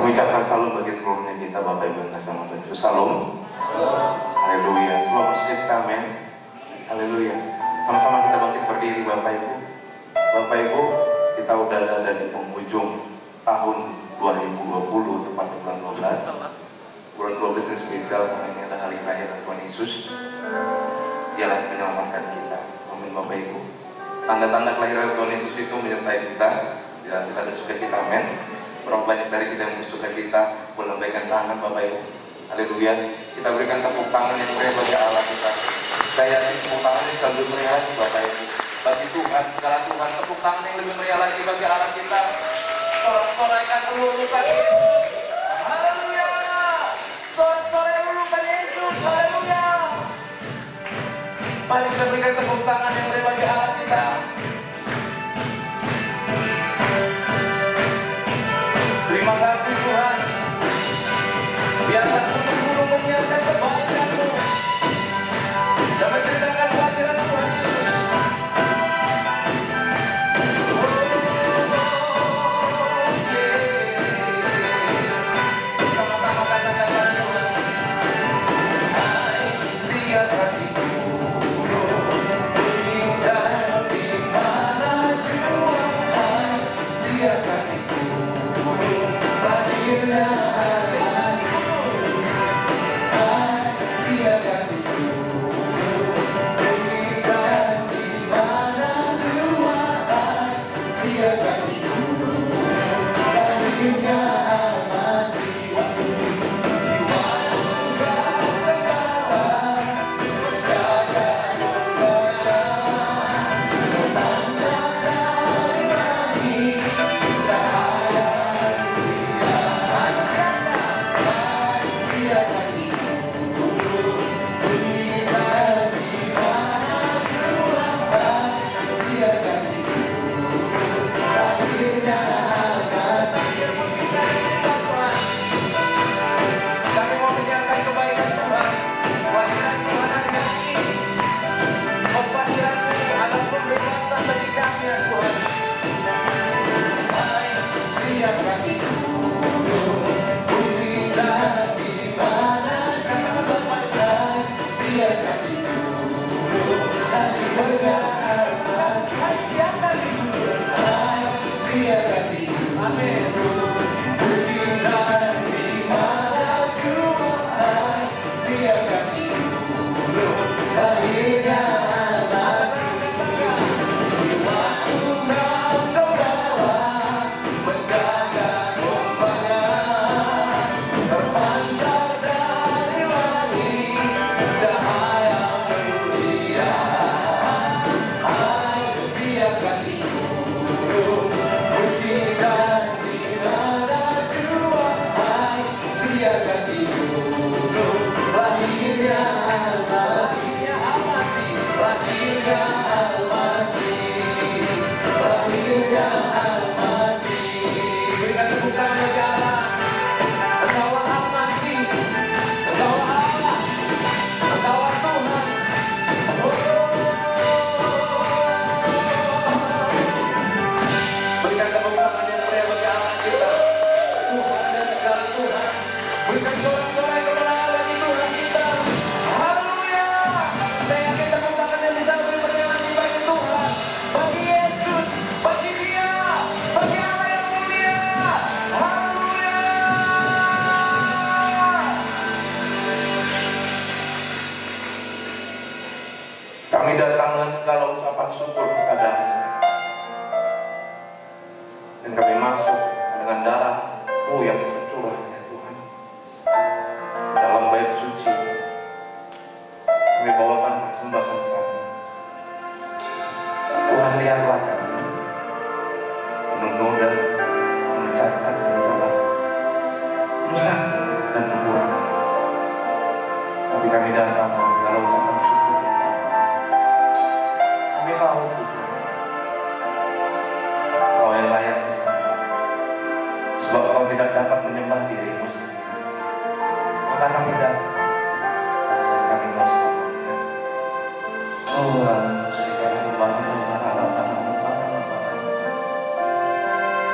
Kami ucapkan salam bagi seluruhnya kita, Bapak Ibu yang kasih nama Tuhan Yesus. Salam. Haleluya. Semua bersedia kita, amin. Haleluya. Sama-sama kita bangkit berdiri, Bapak Ibu. Bapak Ibu, kita udah ada di penghujung tahun 2020, tepatnya bulan 12. Bulan 12 yang spesial karena ini adalah hari kelahiran Tuhan Yesus. Dialah yang menyelamatkan kita. Amin, Bapak Ibu. Tanda-tanda kelahiran Tuhan Yesus itu menyertai kita. Dan kita ada suka kita, amin. Berapa banyak dari kita yang bersuka kita, melambaikan tangan, Bapak Ibu. Haleluya. Kita berikan tepuk tangan yang meriah bagi Allah kita. Saya yakin tepuk tangan ini selalu meriah lagi, Bapak Ibu. Bagi Tuhan, segala Tuhan, tepuk tangan yang lebih meriah lagi bagi Allah kita. Sorak-sorai lulukan Yesus. Haleluya. Sorak-sorai lulukan Yesus. Haleluya. Mari kita berikan tepuk tangan yang meriah bagi Allah kita. Terima kasih Tuhan. Biarlah gunung-gunung menyiarkan kebaikan-Mu dan menceritakan kehadiran Tuhan Yesus. Sama-sama katakan pada Tuhan. Hai tiap hatiku, berindah di mana jua. Hai tiap hatiku, lahirnya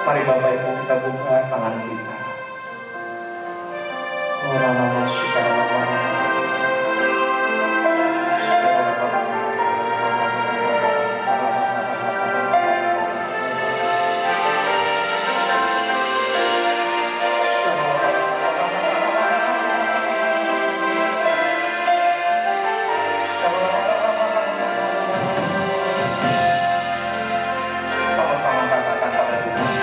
Mari Bapak Ibu kita buka tangan kita. Sama-sama katakan pada Tuhan.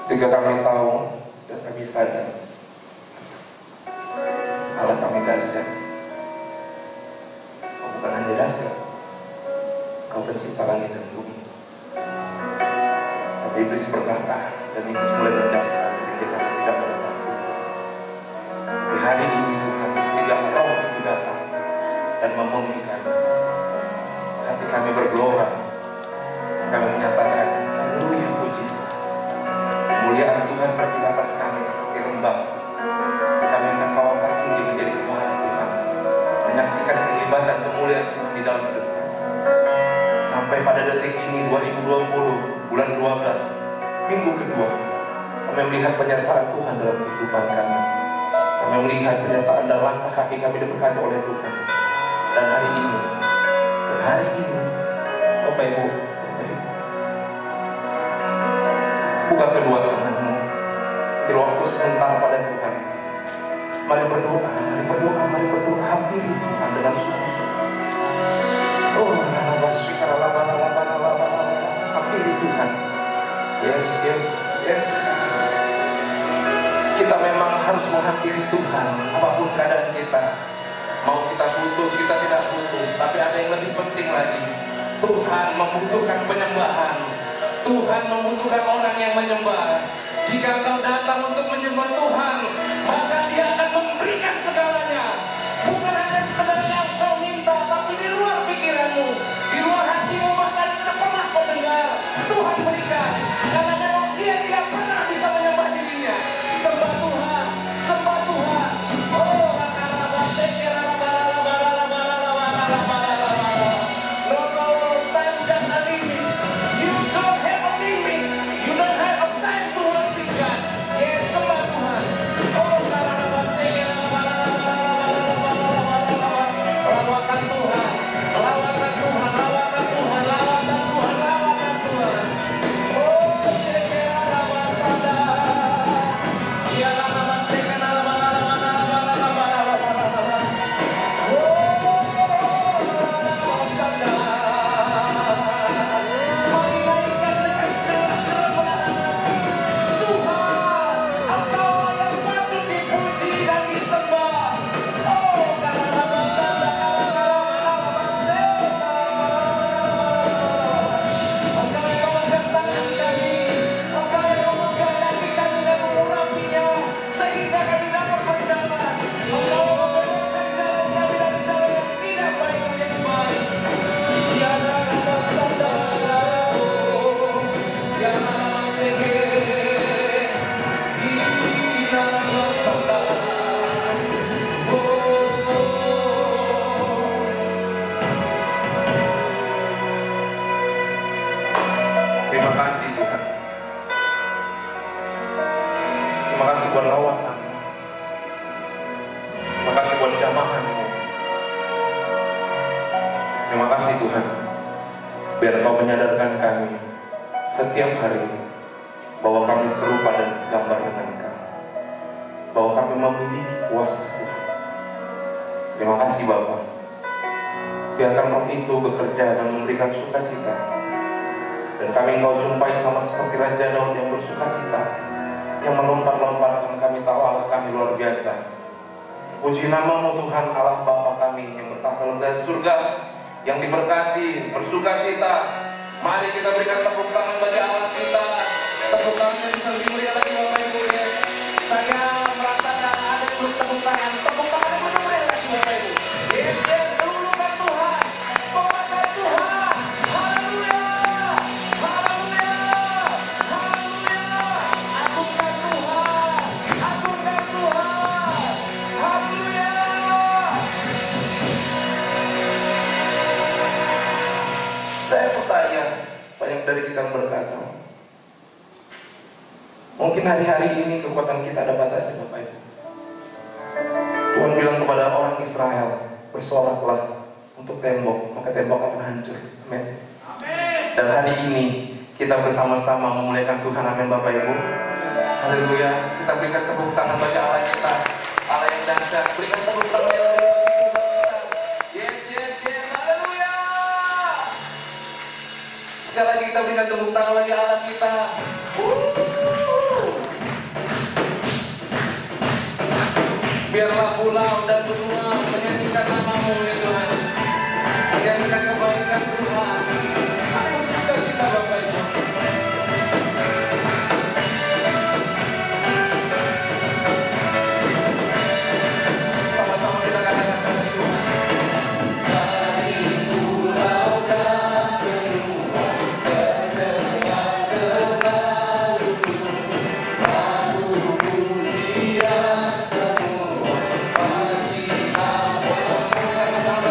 Ketika kami tahu dan kami sadar Allah kami dahsyat. Kau bukan hanya dahsyat, Kau pencipta langit dan bumi. Tapi iblis berkata dan iblis mulai berjasa sehingga kami tidak menetap. Di hari ini Tuhan, ketika Roh itu datang dan memulihkan hati kami bergelora, kami menyatakan haleluya, puji Tuhan. Kemuliaan Tuhan berdiri atas kami seperti rembang. Kami akan kawalkan tinggi menjadi kemurahan Tuhan, menyaksikan kehebatan kemuliaan Tuhan di dalam hidup kami. Sampai pada detik ini 2020 bulan 12 minggu kedua, kami melihat penyertaan Tuhan dalam kehidupan kami. Kami melihat penyertaan dan langkah kaki kami diberkati oleh Tuhan. Dan hari ini Bapak Ibu, buka kedua tanganmu, beri waktu sebentar pada Tuhan. Mari berdoa, hampiri Tuhan dengan sungguh-sungguh. Oh, hampiri Tuhan. Yes. Kita memang harus menghampiri Tuhan, apapun keadaan kita. Mau kita butuh, kita tidak butuh, tapi ada yang lebih penting lagi. Tuhan membutuhkan penyembahan. Tuhan membutuhkan orang yang menyembah. Jika kau datang untuk menyembah Tuhan, maka Dia akan memberikan segalanya. Bukan hanya sekedar yang kau minta, tapi di luar pikiranmu, di luar hatimu, bahkan tidak pernah kau dengar. Tuhan berikan, karena memang Dia tidak pernah bisa menyembah dirinya. Sembah Tuhan, sembah Tuhan. Oh, buat lawatan. Terima kasih buat jamahan-Mu. Terima kasih Tuhan, biar Kau menyadarkan kami setiap hari bahwa kami serupa dan segambar dengan Kau, bahwa kami memiliki kuasa Tuhan. Terima kasih Bapa, biarkan Roh itu bekerja dan memberikan sukacita, dan kami Kau jumpai sama seperti Raja Daud yang bersukacita, yang melompat-lompatkan. Kami tahu Allah kami luar biasa. Puji nama-Mu Tuhan, Allah Bapa kami yang bertahta dari surga, yang diberkati, bersukacita. Mari kita berikan tepuk tangan bagi Allah kita. Tepuk tangannya bisa lebih mulia lagi Bapak Ibu ya. Saya merasakan ada yang belum tepuk tangan. Tepuk tangan yang lebih mulia lagi Bapak Ibu. Yes, dahulukan Tuhan, banggakan Tuhan. Haleluya, haleluya, haleluya. Agungkan Tuhan, agungkan Tuhan. Haleluya. Saya bertanya, banyak dari kita berkata, mungkin hari-hari ini kekuatan kita ada batasnya Bapak Ibu. Tuhan bilang kepada orang Israel, bersoraklah untuk tembok, maka tembok akan hancur. Amin. Dan hari ini kita bersama-sama memuliakan Tuhan. Amin Bapak Ibu. Haleluya. Kita berikan tepuk tangan bagi Allah kita, Allah yang dahsyat. Berikan tepuk tangan yang lebih kita. Yes, yes, yes. Haleluya. Sekali lagi kita berikan tepuk tangan bagi Allah kita. Biarlah pulau dan benua menyanyikan nama-Mu ya Tuhan. Menyanyikan kebaikan Tuhan. Aku suka kita Bapak Ibu. Sama-sama kita katakan pada Tuhan. Dari pulau dan benua terdengar selalu lagu pujian semua bagi Apa.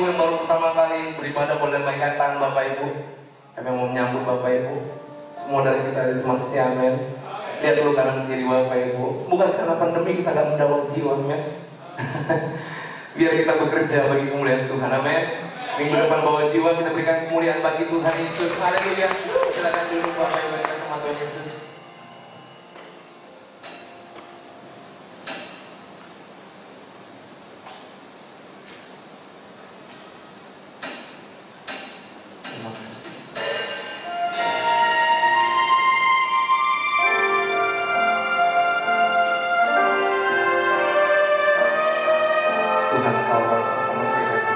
Ibu yang baru pertama kali beribadah boleh lambaikan tangan Bapak Ibu. Kami mau menyambut Bapak Ibu. Semua dari kita terima kasih, amin. Lihat dulu kanan kiri Bapak Ibu. Bukan karena pandemi kita gak mendapat jiwa, amin. Biar kita bekerja bagi kemuliaan Tuhan, amin. Minggu depan bawa jiwa, kita berikan kemuliaan bagi Tuhan Yesus. Haleluya. Silakan duduk Bapak Ibu sama Tuhan Yesus. Tuhan kau rasa penasihat.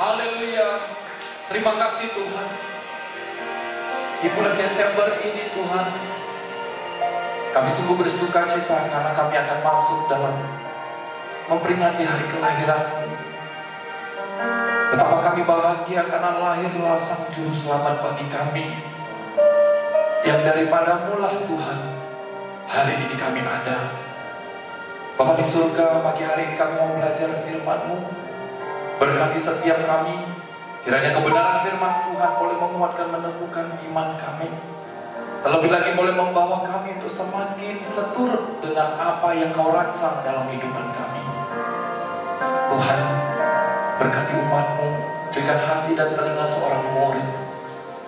Haleluya. Terima kasih Tuhan. Di bulan Desember ini Tuhan, kami sungguh bersuka cita karena kami akan masuk dalam memperingati hari kelahiran-Mu. Betapa kami bahagia karena lahirlah Sang Juru Selamat bagi kami, yang daripada-Mu lah Tuhan hari ini kami ada. Bapa di surga, pagi hari ini kami mau belajar firman-Mu. Berkati setiap kami, kiranya kebenaran firman Tuhan boleh menguatkan, meneguhkan iman kami. Terlebih lagi boleh membawa kami untuk semakin seturut dengan apa yang Kau rancang dalam kehidupan kami. Tuhan, berkati umat-Mu, berikan hati dan telinga seorang murid.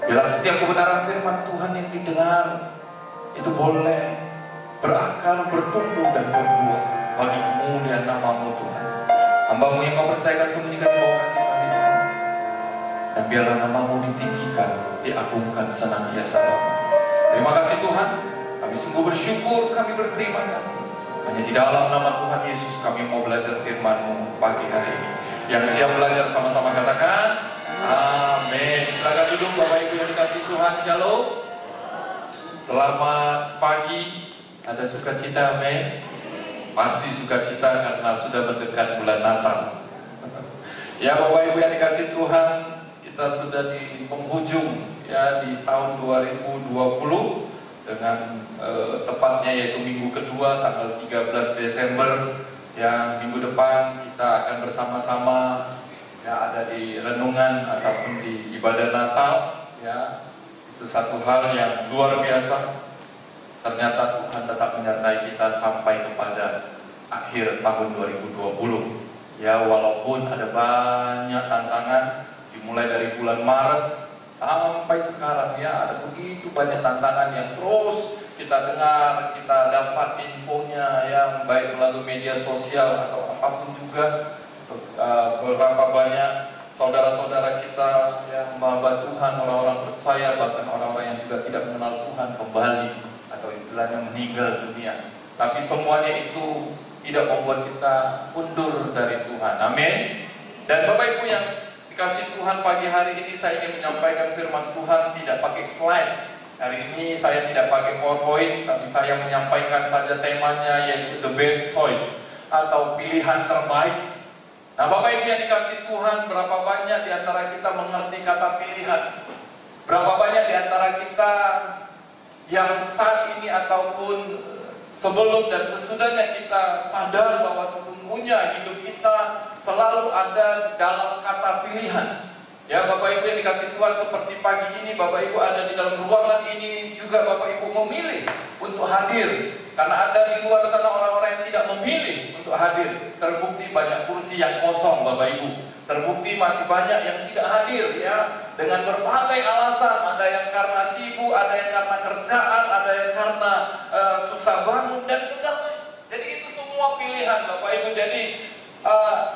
Biarlah setiap kebenaran firman Tuhan yang didengar itu boleh berakar, bertumbuh dan berbuah bagi kemuliaan nama-Mu Tuhan. Hamba-Mu yang Kau percayakan sembunyikan di bawah kaki salib-Mu, dan biarlah nama-Mu ditinggikan, diagungkan senantiasa. Terima kasih Tuhan, kami sungguh bersyukur, kami berterima kasih. Hanya di dalam nama Tuhan Yesus kami mau belajar firman-Mu pagi hari ini. Yang siap belajar sama-sama katakan amin. Silakan duduk Bapak Ibu yang dikasih Tuhan. Shalom. Selamat pagi. Ada sukacita, amin. Pasti sukacita karena sudah mendekat bulan Natal. Ya Bapak Ibu yang dikasih Tuhan, kita sudah di penghujung ya di tahun 2020 dengan tepatnya yaitu minggu kedua tanggal 13 Desember. Yang minggu depan kita akan bersama-sama ya ada di renungan ataupun di ibadah Natal ya. Itu satu hal yang luar biasa. Ternyata Tuhan tetap menyertai kita sampai kepada akhir tahun 2020. Ya, walaupun ada banyak tantangan dimulai dari bulan Maret sampai sekarang ya, ada begitu banyak tantangan yang terus kita dengar, kita dapat infonya yang baik melalui media sosial atau apapun juga. Beberapa banyak saudara-saudara kita yang hamba Tuhan, orang-orang percaya, bahkan orang-orang yang juga tidak mengenal Tuhan kembali atau istilahnya meninggal dunia. Tapi semuanya itu tidak membuat kita mundur dari Tuhan. Amin. Dan Bapak Ibu yang dikasih Tuhan, pagi hari ini saya ingin menyampaikan firman Tuhan tidak pakai slide. Hari ini saya tidak pakai PowerPoint, tapi saya menyampaikan saja temanya, yaitu the best choice atau pilihan terbaik. Nah Bapak Ibu yang dikasih Tuhan, berapa banyak di antara kita mengerti kata pilihan? Berapa banyak di antara kita yang saat ini ataupun sebelum dan sesudahnya kita sadar bahwa sesungguhnya hidup kita selalu ada dalam kata pilihan. Ya Bapak Ibu yang dikasih Tuhan, seperti pagi ini Bapak Ibu ada di dalam ruangan ini juga Bapak Ibu memilih untuk hadir. Karena ada di luar sana orang-orang yang tidak memilih untuk hadir. Terbukti banyak kursi yang kosong Bapak Ibu. Terbukti masih banyak yang tidak hadir ya, dengan berbagai alasan. Ada yang karena sibuk, ada yang karena kerjaan, ada yang karena susah bangun dan segala. Jadi itu semua pilihan Bapak Ibu. Jadi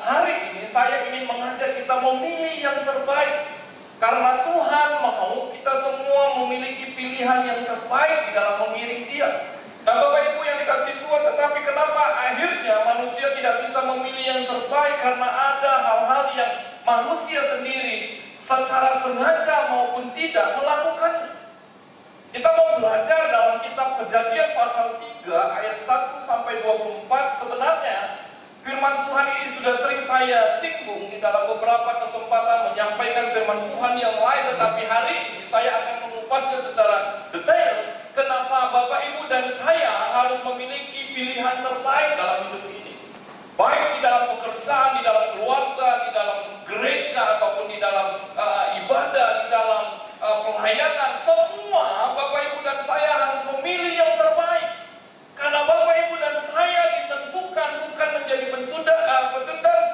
hari ini saya ingin mengajak kita memilih yang terbaik. Karena Tuhan mau kita semua memiliki pilihan yang terbaik di dalam mengiring Dia. Nah Bapak Ibu yang dikasih Tuhan, tetapi kenapa akhirnya manusia tidak bisa memilih yang terbaik? Karena ada hal-hal yang manusia sendiri secara sengaja maupun tidak melakukannya. Kita mau belajar dalam kitab Kejadian pasal 3 ayat 1 sampai 24. Sebenarnya firman Tuhan ini sudah sering saya singgung di dalam beberapa kesempatan menyampaikan firman Tuhan yang lain, tetapi hari ini saya akan mengupasnya secara detail. Kenapa Bapak Ibu dan saya harus memiliki pilihan terbaik dalam hidup ini? Baik di dalam pekerjaan, di dalam keluarga, di dalam gereja, ataupun di dalam ibadah, di dalam pelayanan. Semua Bapak Ibu dan saya harus memilih yang terbaik. Karena Bapak Ibu dan saya ditentukan bukan menjadi petundang,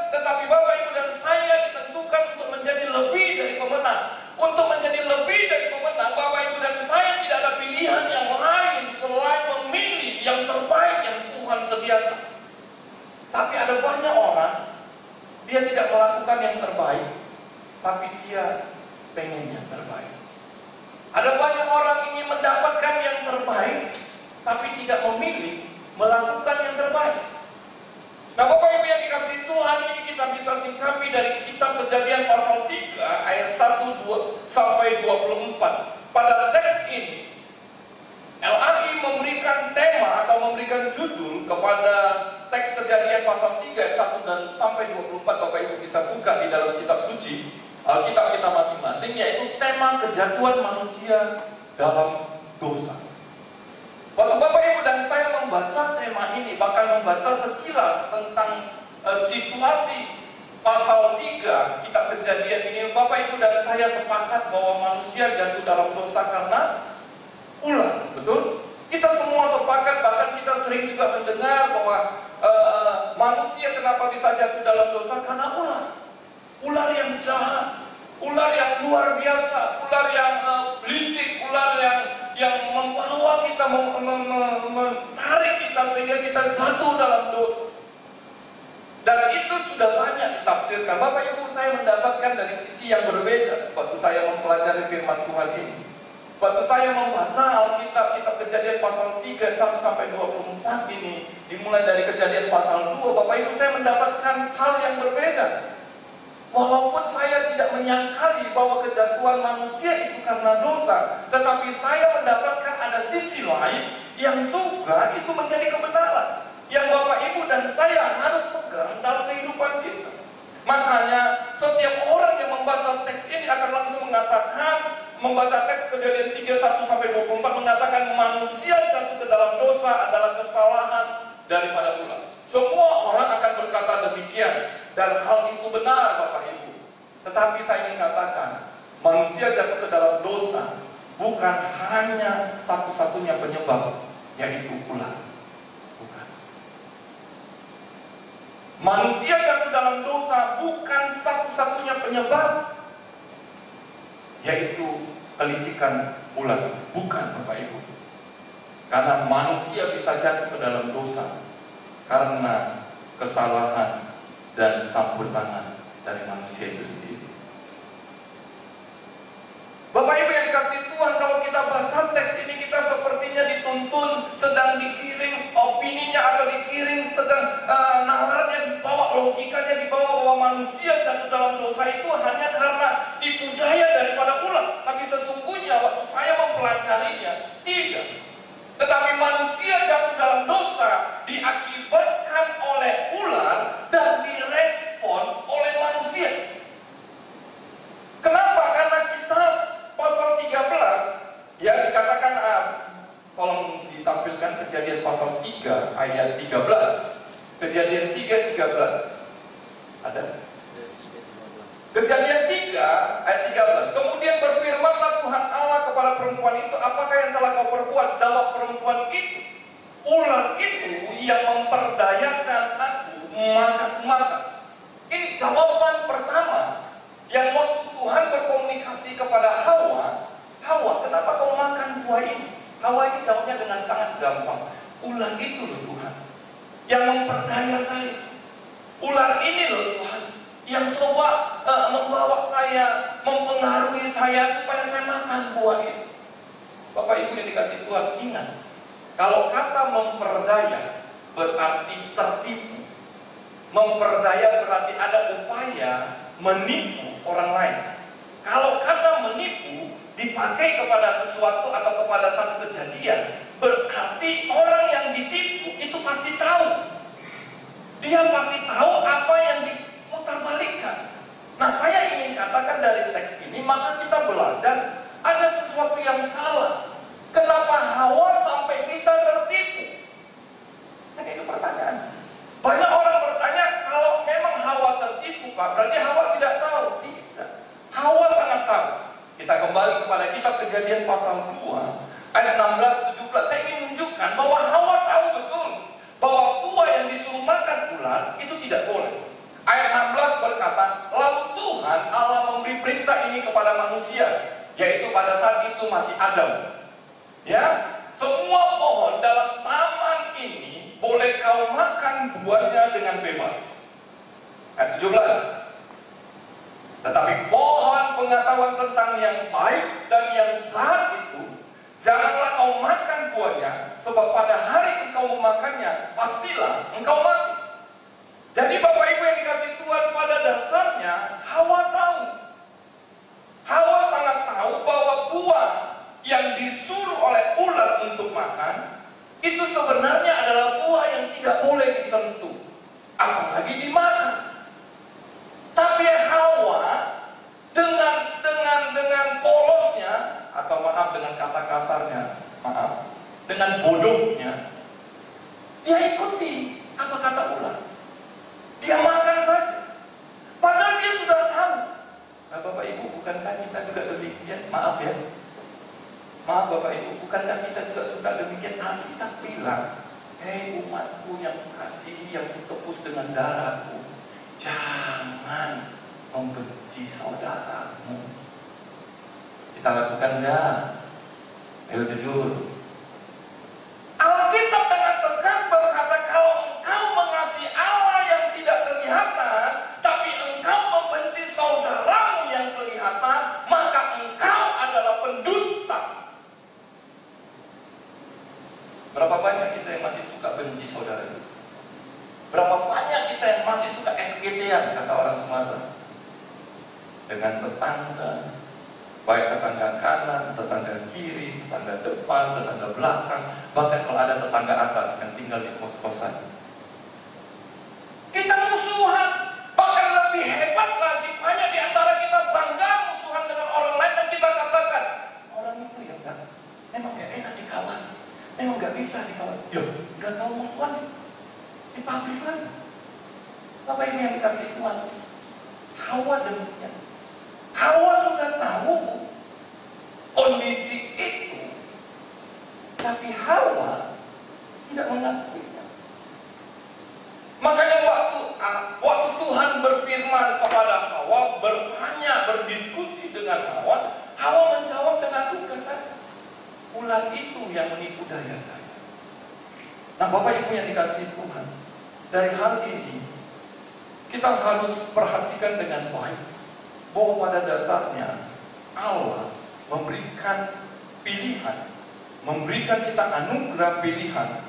tetapi Bapak Ibu dan saya ditentukan untuk menjadi lebih dari pemenang. Untuk menjadi lebih dari pemenang, Bapak Ibu dan saya tidak ada pilihan yang lain selain memilih yang terbaik yang Tuhan sediakan. Tapi ada banyak orang, dia tidak melakukan yang terbaik, tapi dia pengen yang terbaik. Ada banyak orang ingin mendapatkan yang terbaik, tapi tidak memilih melakukan yang terbaik. Nah, Bapak Ibu yang dikasihi Tuhan, ini kita bisa singkapi dari kitab Kejadian pasal 3 ayat 1 sampai 24. Pada teks ini LAI memberikan tema atau memberikan judul kepada teks Kejadian pasal 3 ayat 1 dan sampai 24. Bapak Ibu bisa buka di dalam kitab suci Alkitab kita masing-masing, yaitu tema kejatuhan manusia dalam dosa. Waktu Bapak Ibu dan saya membaca tema ini, bahkan membaca sekilas tentang situasi pasal 3 kitab Kejadian ini, Bapak Ibu dan saya sepakat bahwa manusia jatuh dalam dosa karena ulah, betul? Kita semua sepakat, bahkan kita sering juga mendengar bahwa manusia kenapa bisa jatuh dalam dosa karena ulah. Ular yang jahat, ular yang luar biasa, ular yang licik, ular yang membawa kita, menarik kita sehingga kita jatuh dalam dosa. Dan itu sudah banyak ditafsirkan. Bapak Ibu, saya mendapatkan dari sisi yang berbeda waktu saya mempelajari firman Tuhan ini. Waktu saya membaca Alkitab, kitab Kejadian pasal 3 1 sampai 24 ini, dimulai dari Kejadian pasal 2, Bapak Ibu, saya mendapatkan hal yang berbeda. Walaupun saya tidak menyangkali bahwa kejatuhan manusia itu karena dosa, tetapi saya mendapatkan ada sisi lain yang juga itu menjadi kebenaran, yang Bapak Ibu dan saya harus pegang dalam kehidupan kita. Makanya setiap orang yang membaca teks ini akan langsung mengatakan, membaca teks Kejadian 3 1 sampai 24 mengatakan manusia jatuh ke dalam dosa adalah kesalahan daripada ulah. Semua orang akan berkata demikian, dan hal itu benar Bapak Ibu. Tetapi saya ingin katakan, manusia jatuh ke dalam dosa bukan hanya satu-satunya penyebab, yaitu ulah. Bukan. Manusia jatuh dalam dosa bukan satu-satunya penyebab, yaitu kelicikan ulah. Bukan Bapak Ibu. Karena manusia bisa jatuh ke dalam dosa karena kesalahan dan campur tangan dari manusia itu sendiri. Bapak Ibu yang dikasihi Tuhan, kalau kita baca teks ini, kita sepertinya dituntun sedang dikirim opininya atau dikirim sedang nalarnya dibawa, logikanya dibawa bahwa manusia jatuh dalam dosa itu hanya karena tipu daya daripada ulah. Tapi sesungguhnya waktu saya mempelajarinya, tidak. Tetapi manusia jatuh dalam dosa diakibatkan oleh ular dan direspon oleh manusia. Kenapa? Karena kita pasal 13 ya dikatakan, tolong ditampilkan Kejadian pasal 3 ayat 13. Kejadian 3 13 ada. Kejadian 3 ayat 13. Kemudian berfirmanlah Tuhan Allah kepada perempuan itu, apakah yang telah kau perbuat? Jawab perempuan itu, ular itu yang memperdayakan aku makan. Ini jawaban pertama yang waktu Tuhan berkomunikasi kepada Hawa, kenapa kau makan buah ini? Hawa ini jawabnya dengan sangat gampang, ular itu loh Tuhan yang memperdaya saya. Ular ini loh Tuhan yang coba membawa saya, mempengaruhi saya supaya saya makan buah itu. Bapak Ibu yang dikasihi Tuhan, ingat, kalau kata memperdaya berarti tertipu. Memperdaya berarti ada upaya menipu orang lain. Kalau kata menipu dipakai kepada sesuatu atau kepada satu kejadian, berarti orang yang ditipu itu pasti tahu. Dia pasti tahu apa yang diputarbalikkan. Nah, saya ingin katakan dari teks ini, maka kita belajar ada sesuatu yang salah. Kenapa Hawa sampai bisa tertipu? Nah, itu pertanyaan. Banyak orang bertanya, kalau memang Hawa tertipu, Pak, berarti Hawa tidak tahu. Tidak. Hawa sangat tahu. Kita kembali kepada kitab Kejadian pasal 2 ayat 16-17. Saya ingin menunjukkan bahwa Hawa tahu betul bahwa buah yang disuruh makan ular itu tidak boleh. Ayat 16 berkata, lalu Tuhan Allah memberi perintah ini kepada manusia, yaitu pada saat itu masih Adam. Ya, semua pohon dalam taman ini boleh kau makan buahnya dengan bebas. Ayat 17. Tetapi pohon pengetahuan tentang yang baik dan yang jahat itu, janganlah kau makan buahnya, sebab pada hari engkau memakannya, pastilah engkau mati. Jadi Bapak Ibu yang dikasih Tuhan, pada dasarnya Hawa tahu. Hawa sangat tahu bahwa buah yang disuruh oleh ular untuk makan itu sebenarnya adalah buah yang tidak boleh disentuh, apalagi dimakan. Tapi Hawa dengan polosnya, atau maaf dengan kata kasarnya, dengan bodohnya, dia ikuti apa kata ular. Dia makan saja. Padahal dia sudah tahu. Nah, Bapak Ibu, bukankah kita juga demikian? Maaf ya. Maaf Bapak Ibu, bukankah kita juga suka demikian? Alkitab bilang, hei umatku yang kasihi, yang ditebus dengan darahku, jangan membenci saudaramu. Kita lakukan enggak? Ayo jujur. Alkitab dengan tegas berkata, kalau engkau mengasihi Allah yang tidak kelihatan, tapi engkau membenci saudaramu yang kelihatan, maka engkau adalah pendusta. Berapa banyak kita yang masih suka benci saudara itu? Berapa banyak kita yang masih suka SKT-an, kata orang Sumatera, dengan tetangga, baik tetangga kanan, tetangga kiri, tetangga depan, tetangga belakang, bahkan kalau ada tetangga atas yang tinggal di kos-kosan. Kita musuhan, bahkan lebih hebat lagi, banyak di antara kita bangga musuhan dengan orang lain dan kita katakan, orang itu ya enggak, memang gak enak dikawan, memang gak bisa dikawan. Yo, gak tahu musuhan, dipublish lagi. Bapak ini yang dikasih Tuhan. Hawa demikian. Hawa sudah tahu kondisi itu, tapi Hawa tidak mengakuinya. Makanya waktu Tuhan berfirman kepada Hawa, bertanya, berdiskusi dengan Hawa, Hawa menjawab dengan lugas, ular itu yang menipu daya saya. Nah Bapak Ibu yang dikasih Tuhan, dari hal ini kita harus perhatikan dengan baik bahwa pada dasarnya Allah memberikan pilihan, memberikan kita anugerah pilihan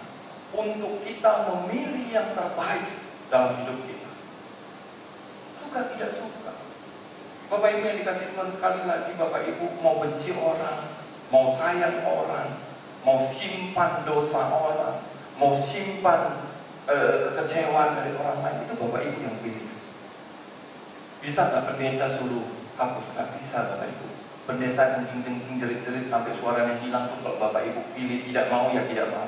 untuk kita memilih yang terbaik dalam hidup kita. Suka tidak suka. Bapak Ibu yang dikasih Tuhan, sekali lagi Bapak Ibu mau benci orang, mau sayang orang, mau simpan dosa orang, mau simpan kekecewaan dari orang lain, itu Bapak Ibu yang pilih. Bisa nggak pendeta suruh hapus? Nggak bisa Bapak Ibu. Pendeta kencing-kencing jerit-jerit sampai suaranya hilang tuh, kalau Bapak Ibu pilih tidak mau ya tidak mau.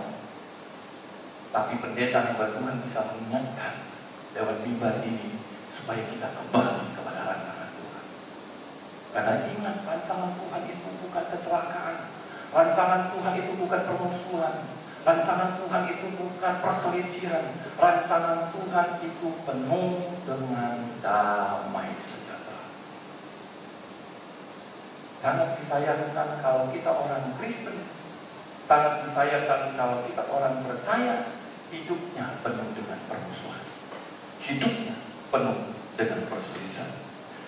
Tapi pendeta hamba Tuhan bisa mengingatkan lewat mimbar ini supaya kita kembali kepada rancangan Tuhan. Karena ingat, rancangan Tuhan itu bukan kecelakaan, rancangan Tuhan itu bukan permusuhan, rancangan Tuhan itu bukan perselisihan, rancangan Tuhan itu penuh dengan damai sejahtera. Sangat disayangkan kalau kita orang Kristen, sangat disayangkan kalau kita orang percaya, hidupnya penuh dengan permusuhan, hidupnya penuh dengan perselisihan.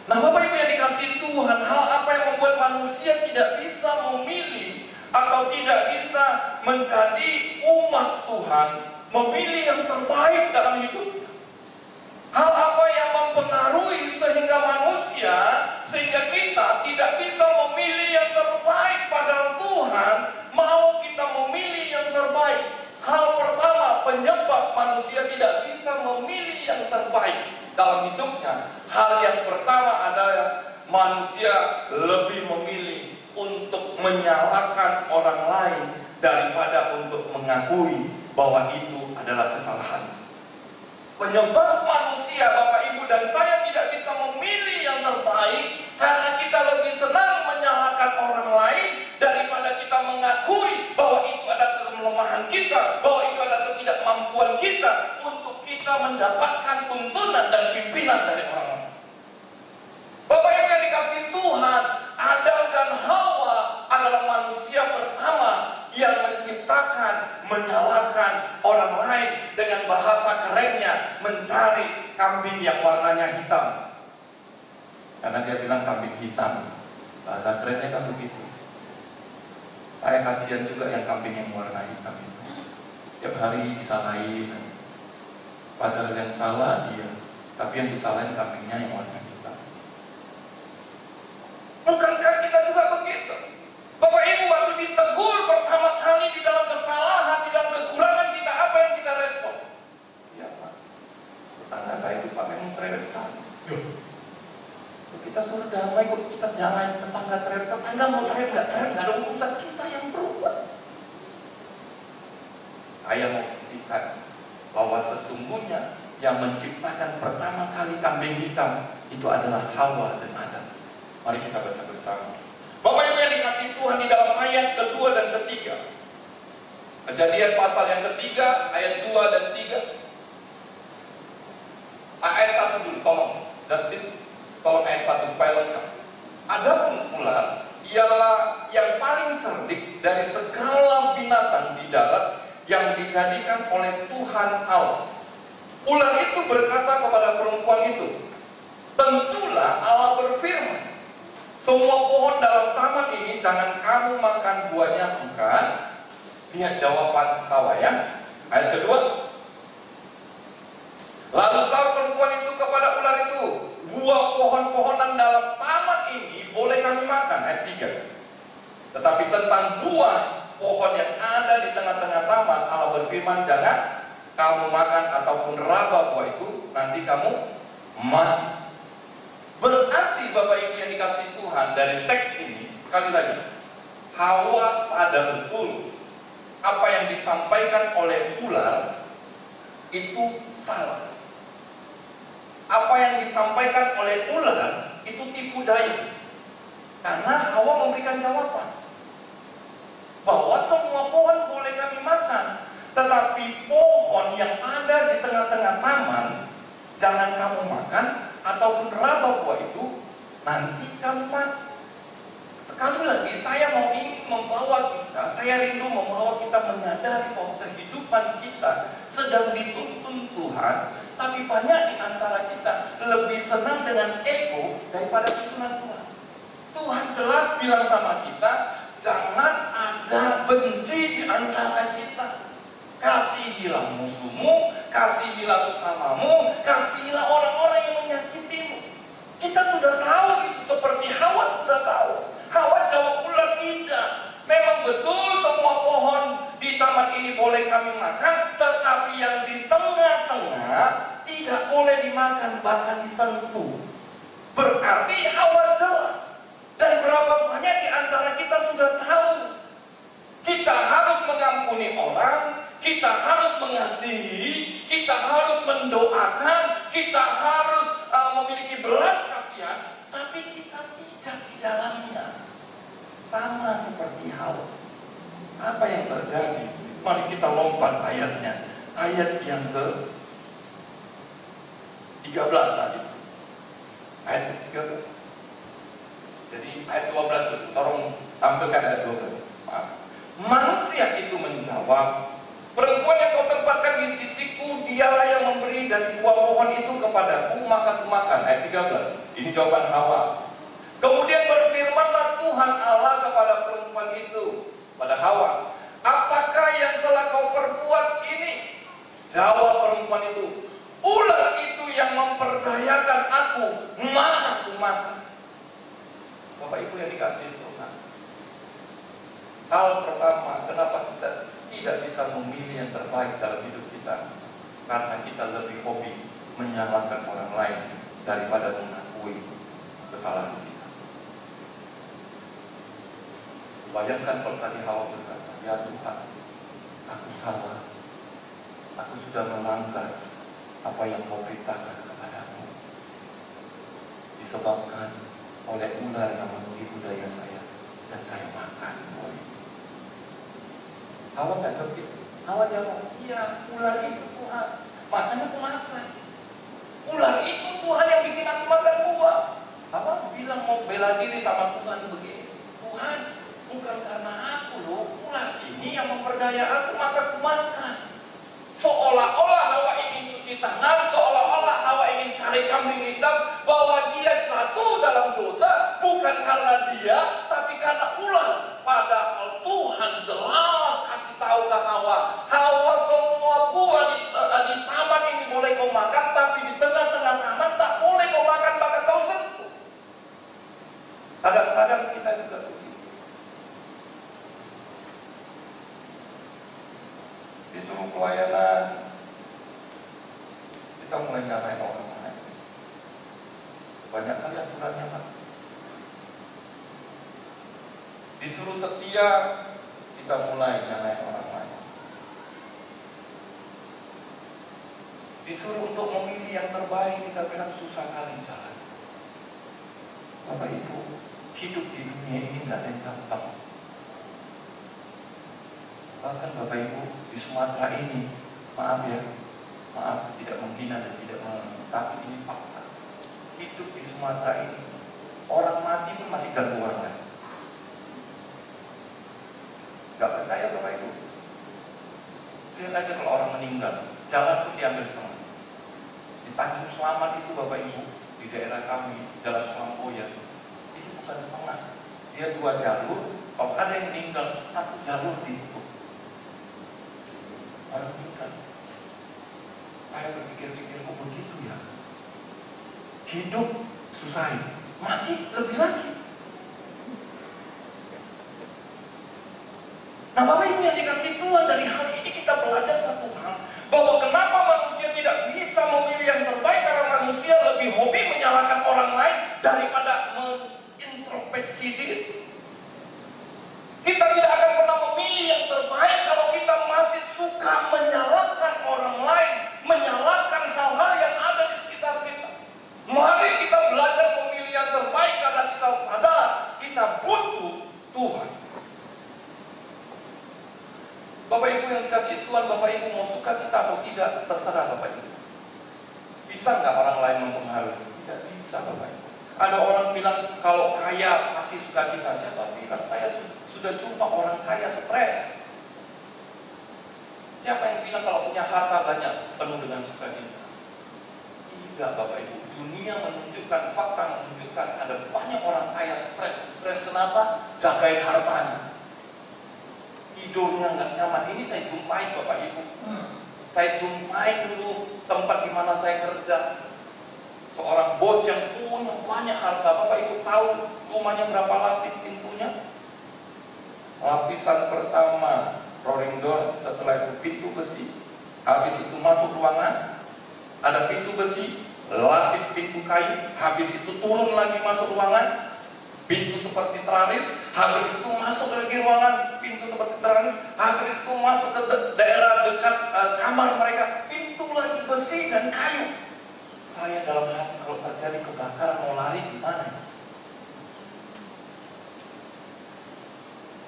Nah Bapak Ibu yang dikasih Tuhan, hal apa yang membuat manusia tidak bisa memilih atau tidak bisa menjadi umat Tuhan, memilih yang terbaik dalam hidupnya? Hal apa yang mempengaruhi sehingga kita tidak bisa memilih yang terbaik, padahal Tuhan mau kita memilih yang terbaik? Hal pertama penyebab manusia tidak bisa memilih yang terbaik dalam hidupnya, hal yang pertama adalah manusia lebih memilih untuk menyalahkan orang lain daripada untuk mengakui bahwa itu adalah kesalahan. Penyebab manusia, Bapak Ibu dan saya, tidak bisa memilih yang terbaik karena kita lebih senang menyalahkan orang lain daripada kita mengakui bahwa itu adalah kelemahan kita, bahwa itu adalah ketidakmampuan kita untuk kita mendapatkan tuntunan dan pimpinan dari orang lain. Bapak Ibu yang dikasih Tuhan, Adam dan Hawa adalah manusia pertama yang menciptakan, menyalahkan orang lain, dengan bahasa kerennya mencari kambing yang warnanya hitam. Karena dia bilang kambing hitam, bahasa kerennya kan begitu. Saya kasihan juga yang kambing yang warna hitam itu, tiap hari disalahin. Padahal yang salah dia, tapi yang disalahin kambingnya yang warna hitam. Bukankah kita juga begitu? Bapak Ibu, waktu ditegur pertama kali di dalam kesalahan, di dalam kekurangan kita, apa yang kita respon? Ya Pak, tetangga saya itu pakai mentrewetan. Kita suruh damai, kok kita jangan tetangga cerewet. Tetangga mau cerewet, nggak ada urusan, kita yang berubah. Saya mau buktikan bahwa sesungguhnya yang menciptakan pertama kali kambing hitam itu adalah Hawa dan Adam. Mari kita baca bersama. Bapak Ibu yang dikasih Tuhan, di dalam ayat kedua dan ketiga, Kejadian pasal yang ketiga, ayat 2 dan 3. Ayat 1 dulu, tolong Justin, tolong ayat 1 supaya lengkap. Adapun ular ialah yang paling cerdik dari segala binatang di darat yang dijadikan oleh Tuhan Allah. Ular itu berkata kepada perempuan itu, tentulah Allah berfirman, semua pohon dalam taman ini jangan kamu makan buahnya, bukan? Lihat jawaban Hawa ya. Ayat kedua, lalu sahut perempuan itu kepada ular itu, buah pohon-pohonan dalam taman ini boleh kami makan. Ayat 3. Tetapi tentang buah pohon yang ada di tengah-tengah taman, Allah berfirman, jangan kamu makan ataupun raba buah itu, nanti kamu mati. Berarti Bapak Ibu yang dikasih Tuhan, dari teks ini, sekali lagi, Hawa sadar betul apa yang disampaikan oleh ular itu salah. Apa yang disampaikan oleh ular itu tipu daya. Karena Hawa memberikan jawaban bahwa semua pohon boleh kami makan, tetapi pohon yang ada di tengah-tengah taman jangan kamu makan ataupun raba buah itu, nanti kamu mati. Sekali lagi saya mau ingin membawa kita, saya rindu membawa kita menyadari bahwa kehidupan kita sedang dituntun Tuhan, tapi banyak di antara kita lebih senang dengan ego daripada tuntunan Tuhan. Tuhan jelas bilang sama kita, jangan ada benci di antara kita. Kasihilah musuhmu, kasihilah sesamamu, kasihilah orang-orang yang menyakitimu. Kita sudah tahu itu, seperti Hawa sudah tahu. Hawa jawab ular, tidak. Memang betul semua pohon di taman ini boleh kami makan, tetapi yang di tengah-tengah tidak boleh dimakan, bahkan disentuh. Berarti Hawa jelas. Dan berapa banyak di antara kita sudah tahu, kita harus mengampuni orang, kita harus mengasihi, kita harus mendoakan, kita harus memiliki belas kasihan, tapi kita tidak di dalamnya. Sama seperti Hawa. Apa yang terjadi? Mari kita lompat ayatnya. Ayat yang ke 13 tadi. Ayat 13. Jadi ayat 12, tolong tampilkan ayat 12. Manusia itu menjawab, perempuan yang kau tempatkan di sisiku, dialah yang memberi dari buah pohon itu kepadaku, maka aku makan. Ayat 13. Ini jawaban Hawa. Kemudian berfirmanlah Tuhan Allah kepada perempuan itu, pada Hawa, apakah yang telah kau perbuat ini? Jawab perempuan itu, ular itu yang memperdayakan aku, aku makan. Bapak Ibu yang dikasih Tuhan, hal pertama, kenapa kita tidak bisa memilih yang terbaik dalam hidup kita? Karena kita lebih hobi menyalahkan orang lain daripada mengakui kesalahan kita. Bayangkan kalau tadi Hawa berkata, ya Tuhan, aku salah, aku sudah melanggar apa yang kau perintahkan kepadamu, disebabkan oleh ular yang memenuhi budaya saya, dan saya makan buah itu. Hawa nggak ngerti. Hawa jawab, iya, ular itu Tuhan, makanya aku makan. Ular itu Tuhan yang bikin aku makan buah. Hawa bilang mau bela diri sama Tuhan begini, Tuhan, bukan karena aku loh, ular ini yang memperdaya aku, maka aku makan. Seolah-olah Hawa ingin cuci tangan, seolah-olah Hawa ingin cari kambing hitam, bahwa dia jatuh dalam dosa bukan karena dia, tapi karena ular. Padahal Tuhan jelas kasih tahu ke Hawa, Hawa, semua buah di taman ini boleh Kadang-kadang kita juga begitu. Disuruh pelayanan, kita mulai nyalain orang lain. Banyak kali aturannya, Pak. Disuruh setia, kita mulai nyalain orang lain. Disuruh untuk memilih yang terbaik, kita bilang susah kali jalan. Bapak Ibu, hidup di dunia ini tidak ada yang gampang. Bahkan Bapak Ibu di Sumatera ini, maaf tidak menghina dan tidak tapi ini fakta. Hidup di Sumatera ini, orang mati pun masih ganggu orang lain. Gak percaya Bapak Ibu? Lihat aja kalau orang meninggal, jalan pun diambil setengah. Di Tanjung Selamat itu Bapak Ibu, di daerah kami, Jalan Selamboyan, itu bukan setengah. Dia 2 jalur, kalau ada yang meninggal, 1 jalur ditutup. Orang meninggal. Saya berpikir-pikir, kok begitu ya? Hidup susah, mati lebih lagi. Nah Bapak Ibu yang dikasih Tuhan, dari hal ini kita belajar satu hal, bahwa kenapa manusia tidak bisa memilih yang terbaik, karena manusia lebih hobi menyalahkan orang lain daripada mengintrospeksi diri. Kita tidak akan pernah memilih yang terbaik kalau kita masih suka menyalahkan orang lain, menyalahkan hal-hal yang ada di sekitar kita. Mari kita belajar memilih yang terbaik karena kita sadar kita butuh Tuhan. Bapak Ibu yang dikasih Tuhan, Bapak Ibu mau suka kita atau tidak, terserah Bapak Ibu. Bisa nggak orang lain mempengaruhi? Tidak bisa Bapak Ibu. Ada orang bilang kalau kaya pasti suka kita. Siapa bilang? Saya sudah jumpa orang kaya stres. Siapa yang bilang kalau punya harta banyak penuh dengan sukacita? Tidak Bapak Ibu. Dunia menunjukkan, fakta menunjukkan ada banyak orang kaya stres. Stres kenapa? Jagain hartanya. Tidurnya nggak nyaman. Ini saya jumpai Bapak Ibu. Saya jumpai dulu tempat di mana saya kerja. Seorang bos yang punya banyak harta. Bapak Ibu tahu rumahnya berapa lapis pintunya? Lapisan pertama rolling door, setelah itu pintu besi. Habis itu masuk ruangan, ada pintu besi, lapis pintu kayu. Habis itu turun lagi masuk ruangan, pintu seperti teralis. Habis itu masuk lagi ruangan, pintu seperti teralis. Habis itu masuk ke daerah dekat kamar mereka, pintu lagi besi dan kayu. Saya dalam hati, kalau terjadi kebakaran mau lari gimana?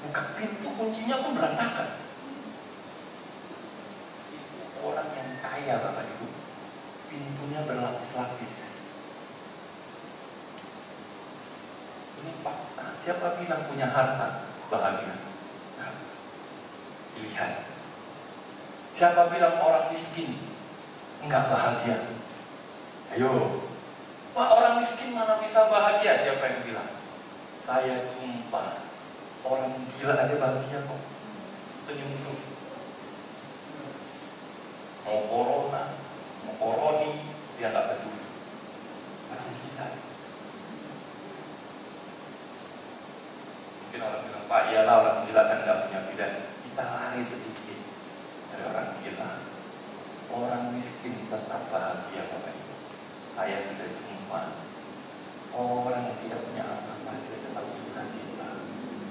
Buka pintu, kuncinya pun berantakan. Itu orang yang kaya Bapak Ibu. Pintunya berlapis-lapis. Ini fakta. Siapa bilang punya harta bahagia? Nah, pilihan. Siapa bilang orang miskin enggak bahagia? Ayo. Wah, orang miskin mana bisa bahagia? Siapa yang bilang? Saya jumpa orang gila aja bahagia kok. Senyum tuh. Mau corona, mau koroni, dia nggak peduli. Orang gila. Mungkin orang bilang, Pak, iyalah orang gila kan nggak punya pilihan. Kita lari sedikit dari orang gila. Orang miskin tetap bahagia Bapak Ibu. Saya sudah jumpa orang yang tidak punya apa-apa, dia tetap suka kita.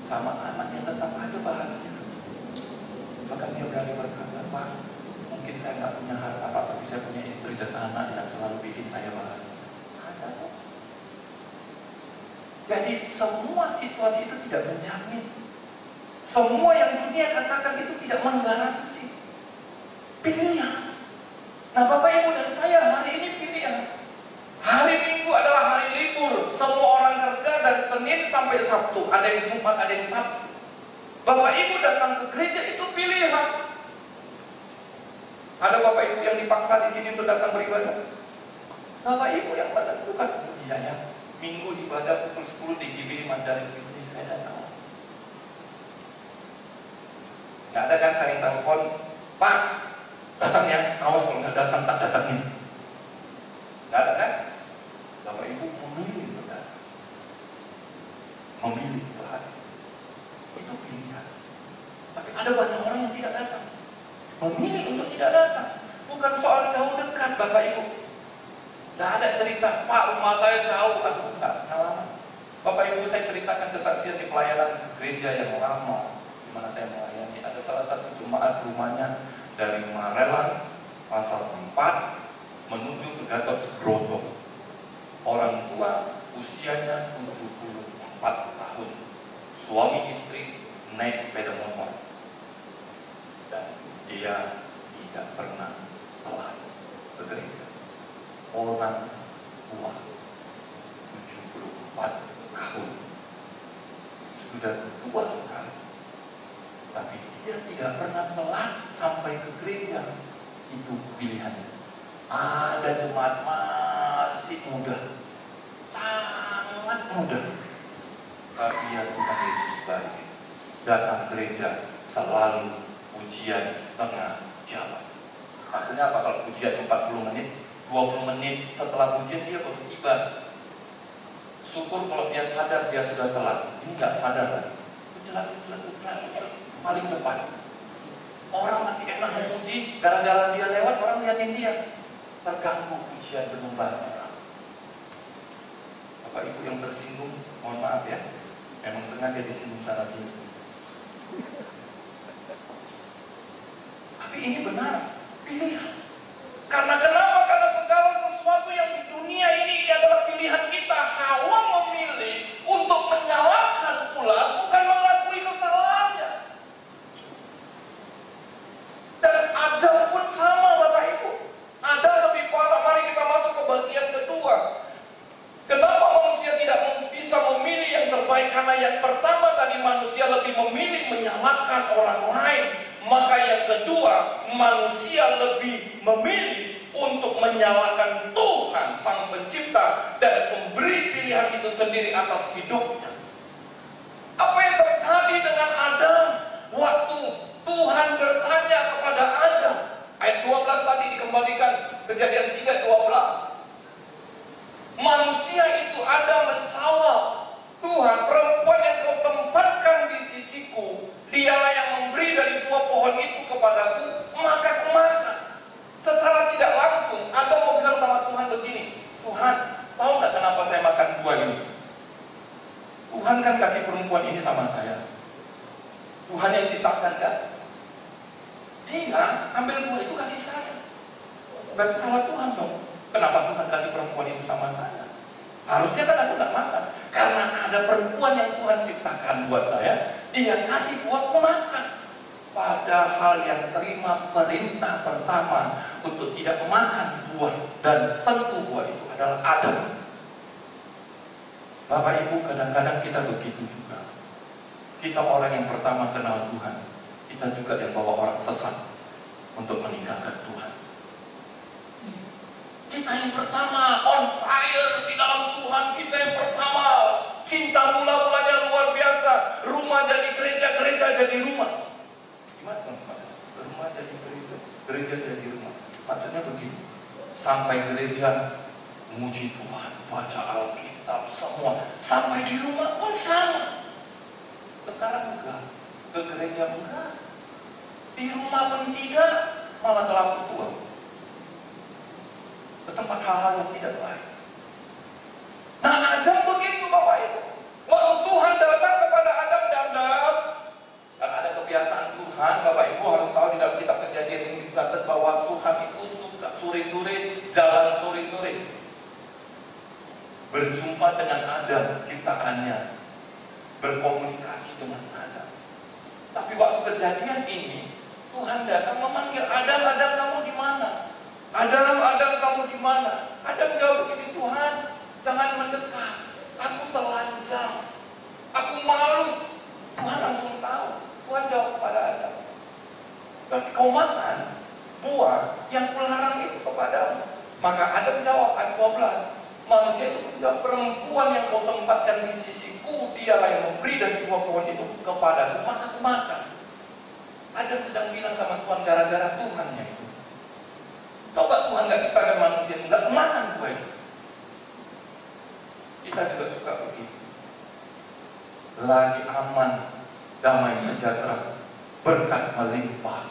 Sama anaknya tetap aja bahagia. Bahkan dia berani berkata, Pak, mungkin saya nggak punya harta, Pak, tapi saya punya istri dan anak yang selalu bikin saya bahagia. Ada kok. Jadi semua situasi itu tidak menjamin. Semua yang dunia katakan itu tidak menggaransi. Pilihan. Nah Bapak Ibu dan saya hari ini pilihan. Hari Minggu adalah hari libur. Semua orang kerja dari Senin sampai Sabtu. Ada yang Jumat, ada yang Sabtu. Bapak Ibu datang ke gereja itu pilihan. Ada Bapak Ibu yang dipaksa di sini untuk datang beribadah. Bapak Ibu yang menentukan. Iya ya, Minggu ibadah pukul 10 di GBI Mandalika ini saya datang. Nggak ada kan saya telepon, Pak, datang ya, awas kalau nggak datang, tak datangin. Nggak ada kan? Bapak Ibu memilih untuk datang. memilih Tuhan. Itu pilihan. Tapi ada banyak orang yang tidak datang. Memilih untuk tidak datang. Bukan soal jauh dekat, Bapak Ibu. Tidak ada cerita, Pak, rumah saya jauh. Aku enggak pengalaman. Bapak Ibu, saya ceritakan kesaksian di pelayanan gereja yang lama, di mana saya melayani. Ada salah satu jemaat rumahnya dari Marelan, Pasar 4, menuju ke Gatot Subroto. Orang tua usianya 74 tahun. Suami istri naik sepeda motor. Dan dia tidak pernah telat ke gereja. Orang tua 74 tahun. Sudah tua sekali. Tapi dia tidak pernah telat sampai ke gereja. Itu pilihannya. Ada jemaat masih muda, sangat muda, tapi ya Tuhan Yesus baik. Datang gereja selalu ujian setengah jalan. Maksudnya apa? Kalau ujian 40 menit, 20 menit setelah ujian dia baru tiba. Syukur kalau dia sadar dia sudah telat. Ini nggak sadar lagi. Jalan paling depan. Orang masih enak memuji, gara-gara dia lewat orang liatin dia. Terganggu ujian berlembar. Bapak Ibu yang tersinggung, mohon maaf ya. Memang sengaja disinggung sana sini. Tapi ini benar, pilihan. Karena kenapa? Karena segala sesuatu yang di dunia ini adalah pilihan kita. Hawa memilih untuk menyalahkan ular, bukan mengakui kesalahannya. Dan Adam pun sama, Bapak Ibu. Adam lebih parah. Mari kita masuk ke bagian kedua. Kenapa manusia tidak bisa memilih yang terbaik? Karena yang pertama tadi manusia lebih memilih menyalahkan orang lain. Maka yang kedua, manusia lebih memilih untuk menyalahkan Tuhan Sang Pencipta dan memberi pilihan itu sendiri atas hidupnya. Apa yang terjadi dengan Adam waktu Tuhan bertanya kepada Adam? Ayat 12 tadi dikembalikan, Kejadian 3:12. Manusia itu ada menjawab, Tuhan, perempuan yang kau tempatkan di sisiku, dialah yang memberi dari buah pohon itu kepadaku, maka aku makan. Secara tidak langsung, Adam mau bilang sama Tuhan begini, Tuhan, tahu nggak kenapa saya makan buah ini? Tuhan kan kasih perempuan ini sama saya. Tuhan yang ciptakan kan? Dia ambil buah itu kasih saya. Berarti salah Tuhan dong. Kenapa Tuhan kasih perempuan itu sama saya? Harusnya kan aku nggak makan. Karena ada perempuan yang Tuhan ciptakan buat saya, dia kasih buah aku makan. Padahal yang terima perintah pertama untuk tidak makan buah dan sentuh buah itu adalah Adam. Bapak Ibu, kadang-kadang kita begitu juga. Kita orang yang pertama kenal Tuhan. Kita juga yang bawa orang sesat untuk meninggalkan Tuhan. Kita yang pertama on fire di dalam Tuhan. Kita yang pertama cinta mula-mulanya luar biasa. Rumah jadi gereja, gereja jadi rumah. Gimana teman-teman? Rumah jadi gereja, gereja jadi rumah. Maksudnya begini, sampai gereja memuji Tuhan, baca Alkitab semua, sampai di rumah pun sama. Sekarang enggak, ke gereja enggak, di rumah pun tidak, malah terlalu tua. Ke tempat hal-hal yang tidak baik. Nah, Adam begitu Bapak Ibu. Waktu Tuhan datang kepada Adam, dan ada kebiasaan Tuhan, Bapak Ibu harus tahu di dalam kitab Kejadian ini dicatat bahwa Tuhan itu suka sore-sore, jalan sore-sore, berjumpa dengan Adam, ciptaannya, berkomunikasi dengan Adam. Tapi waktu kejadian ini, Tuhan datang memanggil Adam, Adam kamu di mana? Adam, Adam kamu di mana? Adam jawab begini, Tuhan, jangan mendekat. Aku telanjang. Aku malu. Tuhan langsung tahu. Tuhan jawab kepada Adam, dan kau makan buah yang kularang itu kepadamu. Maka Adam jawab ayat 12. Manusia itu menjawab, perempuan yang kau tempatkan di sisiku, dialah yang memberi dari buah pohon itu kepadaku, maka aku makan. Adam sedang bilang sama Tuhan gara-gara Tuhannya itu. Coba Tuhan nggak ciptakan manusia, nggak makan buah itu. Kita juga suka begitu. lagi aman, damai sejahtera, berkat melimpah,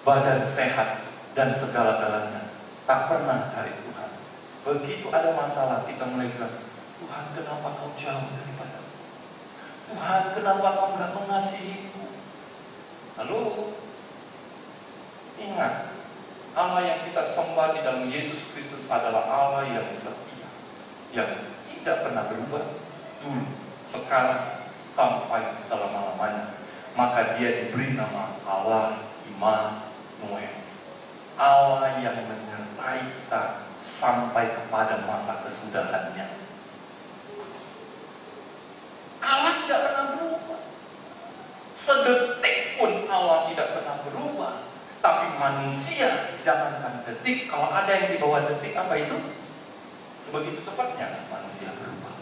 badan sehat, dan segala-galanya. Tak pernah cari Tuhan. Begitu ada masalah, kita mulai bilang, Tuhan kenapa kau jauh daripada aku? Tuhan kenapa kau enggak mengasihiku? Lalu, ingat, Allah yang kita sembah di dalam Yesus Kristus adalah Allah yang setia, yang tidak pernah berubah dulu, sekarang, sampai selama-lamanya. Maka dia diberi nama Allah Immanuel, Allah yang menyertai kita sampai kepada masa kesudahannya. Allah tidak pernah berubah. Sedetik pun Allah tidak pernah berubah. Tapi manusia, jangankan detik, kalau ada yang di bawah detik, apa itu? Sebegitu cepatnya manusia berubah.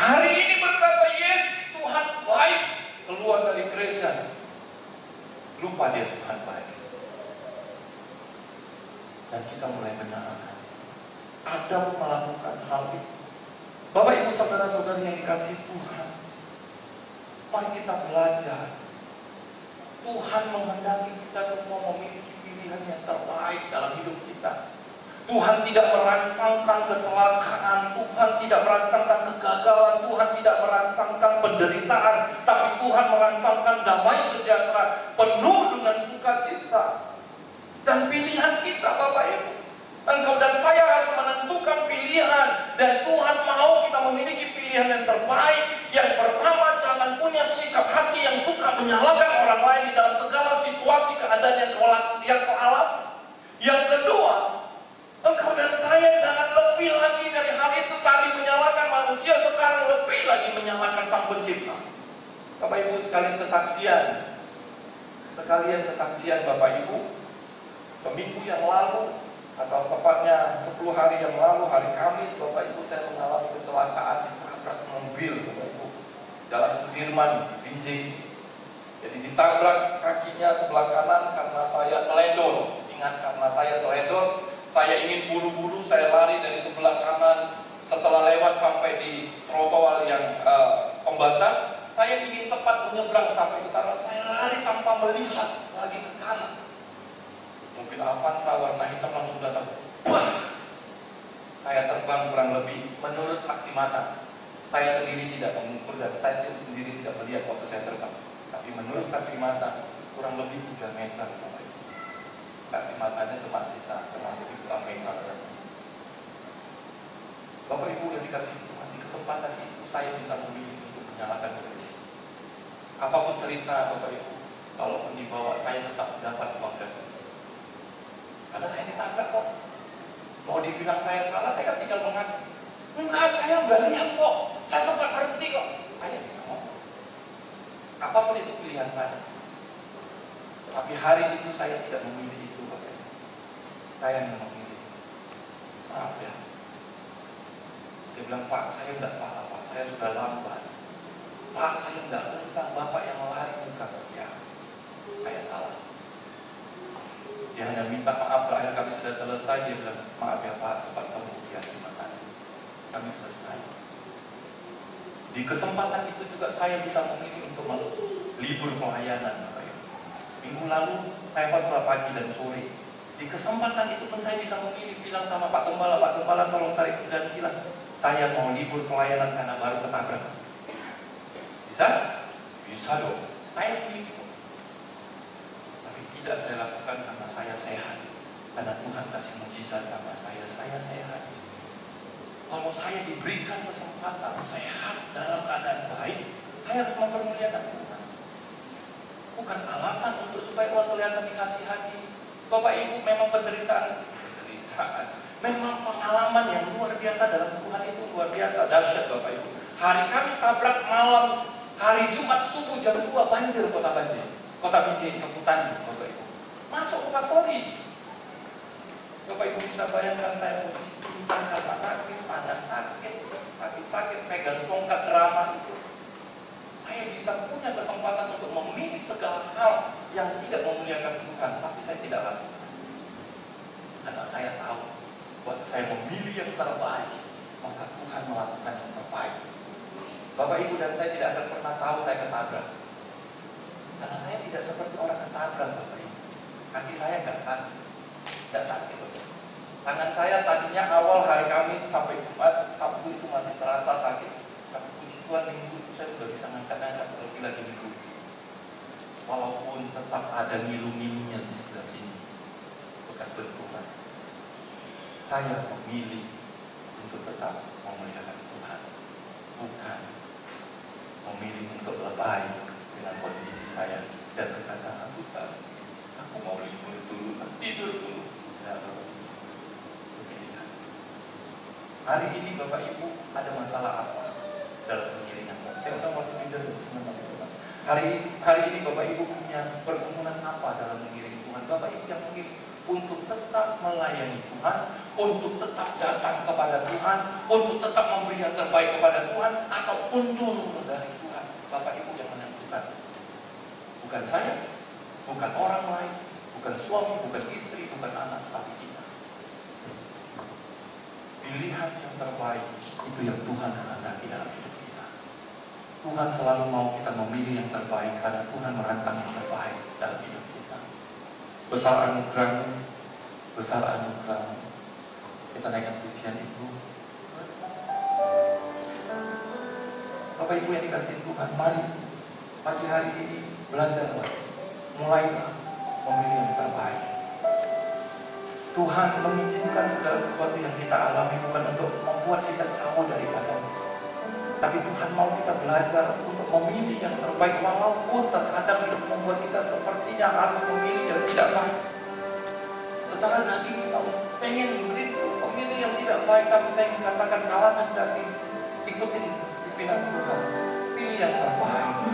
Hari ini berkata, yes, Tuhan baik, keluar dari gereja, lupa dia Tuhan baik. Dan kita mulai menyalahkan. Adam melakukan hal itu. Bapak ibu saudara-saudari yang dikasihi Tuhan, mari kita belajar. Tuhan menghendaki kita semua memiliki pilihan yang terbaik dalam hidup kita. Tuhan tidak merancangkan kecelakaan, Tuhan tidak merancangkan kegagalan, Tuhan tidak merancangkan penderitaan, tapi Tuhan merancangkan damai sejahtera penuh dengan sukacita. Dan pilihan kita Bapak Ibu, engkau dan saya harus menentukan pilihan. Dan Tuhan mau kita memiliki pilihan yang terbaik. Yang pertama, jangan punya sikap hati yang suka menyalahkan orang lain di dalam segala situasi keadaan yang kau alami. Yang kedua, engkau dan saya jangan lebih lagi dari hal itu. Tadi menyalahkan manusia, sekarang lebih lagi menyalahkan Sang Pencipta. Bapak Ibu sekalian kesaksian Bapak Ibu, seminggu yang lalu, atau tepatnya 10 hari yang lalu, hari Kamis, Bapak Ibu, saya mengalami kecelakaan ditabrak mobil, Bapak Ibu, Jalan Sudirman, Binjai. Jadi ditabrak kakinya sebelah kanan karena saya teledor. Ingat, karena saya teledor, saya ingin buru-buru, saya lari dari sebelah kanan. Setelah lewat sampai di trotoar yang pembatas, saya ingin cepat menyeberang sampai ke sana. Saya lari tanpa melihat lagi ke kanan. Mobil Avanza warna hitam langsung datang. Wah! Saya terbang kurang lebih menurut saksi mata. Saya sendiri tidak mengukur dan saya sendiri tidak melihat waktu saya terbang. Tapi menurut saksi mata kurang lebih 3 meter. Saksi matanya cuma kita, termasuk di kamera. Bapak Ibu yang dikasih Tuhan, di kesempatan itu saya bisa memilih untuk menyalakan diri. Apapun cerita Bapak Ibu, kalaupun dibawa saya tetap dapat bangga. Karena saya ditabrak kok. Mau dibilang saya salah, saya kan tinggal mengaku. Enggak, saya enggak lihat kok. Saya sempat berhenti kok. Saya tidak mau. Apapun itu pilihan saya. Tapi hari itu saya tidak memilih itu, Bapak. Saya yang memilih. Maaf ya. Dia bilang, Pak, saya enggak salah, Pak. Saya sudah lambat. Pak, saya enggak kencang. Bapak yang lari bukan. Ya, saya salah. Dia hanya minta maaf, terakhir kami sudah selesai. Dia bilang, maaf ya Pak, cepat sembuh. Ya, terima kasih. Kami selesai. Di kesempatan itu juga saya bisa memilih untuk libur pelayanan. Minggu lalu saya khotbah pagi dan sore. Di kesempatan itu pun saya bisa memilih, bilang sama Pak Gembala tolong tarik dan bilang, saya mau libur pelayanan karena baru ketabrak. Bisa? Bisa dong. Saya pilih. Tidak saya lakukan karena saya sehat. Karena Tuhan kasih mujizat sama saya sehat. Kalau saya diberikan kesempatan sehat dalam keadaan baik, saya harus mempermuliakan Tuhan. Bukan alasan untuk supaya Allah kelihatan dikasih hati. Bapak Ibu, memang penderitaan, memang pengalaman yang luar biasa dalam Tuhan itu luar biasa, dahsyat Bapak Ibu. Hari Kamis tabrak malam, hari Jumat subuh jam 2 banjir kota Binjai keputan, Bapak Ibu. Masuk ke pastori. Bapak Ibu bisa bayangkan saya posisi kata sakit, tangan sakit, kaki sakit, pegang tongkat drama itu. Saya bisa punya kesempatan untuk memilih segala hal yang tidak memuliakan Tuhan, tapi saya tidak lakukan. Karena saya tahu, waktu saya memilih yang terbaik, maka Tuhan melakukan yang terbaik. Bapak Ibu dan saya tidak akan pernah tahu saya ketabrak. Karena saya tidak seperti orang ketabrak, Bapak Ibu. Kaki saya tidak sakit. Tangan saya tadinya awal hari Kamis sampai Jumat, Sabtu itu masih terasa sakit. Tapi puji Tuhan minggu itu saya sudah bisa ngangkat-ngangkat terlebih lagi minggu. Walaupun tetap ada ngilu-ngilunya di sebelah sini, bekas benturan. Saya memilih untuk tetap memelihara Tuhan, bukan memilih untuk lebay dengan kondisi saya dan berkata, aku mau libur dulu, tidur dulu. Hari ini Bapak Ibu ada masalah apa dalam pengiringan? Saya udah masuk tidur teman-teman. Hari ini Bapak Ibu punya pergumulan apa dalam mengiring Tuhan? Bapak Ibu yang mengiring untuk tetap melayani Tuhan, untuk tetap datang kepada Tuhan, untuk tetap memberi yang terbaik kepada Tuhan, atau undur dari Tuhan. Bapak Ibu yang menentukan. Bukan saya, bukan orang lain, bukan suami, bukan istri, bukan anak, tapi kita. Pilihan yang terbaik itu yang Tuhan kehendaki dalam hidup kita. Tuhan selalu mau kita memilih yang terbaik karena Tuhan merancang yang terbaik dalam hidup kita. Besar anugerah, besar anugerah. Kita naikkan pujian itu. Bapak Ibu yang dikasihi Tuhan, mari pagi hari ini belajarlah, mulailah memilih yang terbaik. Tuhan mengizinkan segala sesuatu yang kita alami bukan untuk membuat kita jauh daripadanya, tapi Tuhan mau kita belajar untuk memilih yang terbaik, walaupun terkadang itu membuat kita sepertinya harus memilih yang tidak baik. Secara daging kita pengen memilih yang tidak baik, tapi saya ingin katakan kalangan daging, ikutin pimpinan Tuhan, pilih yang terbaik.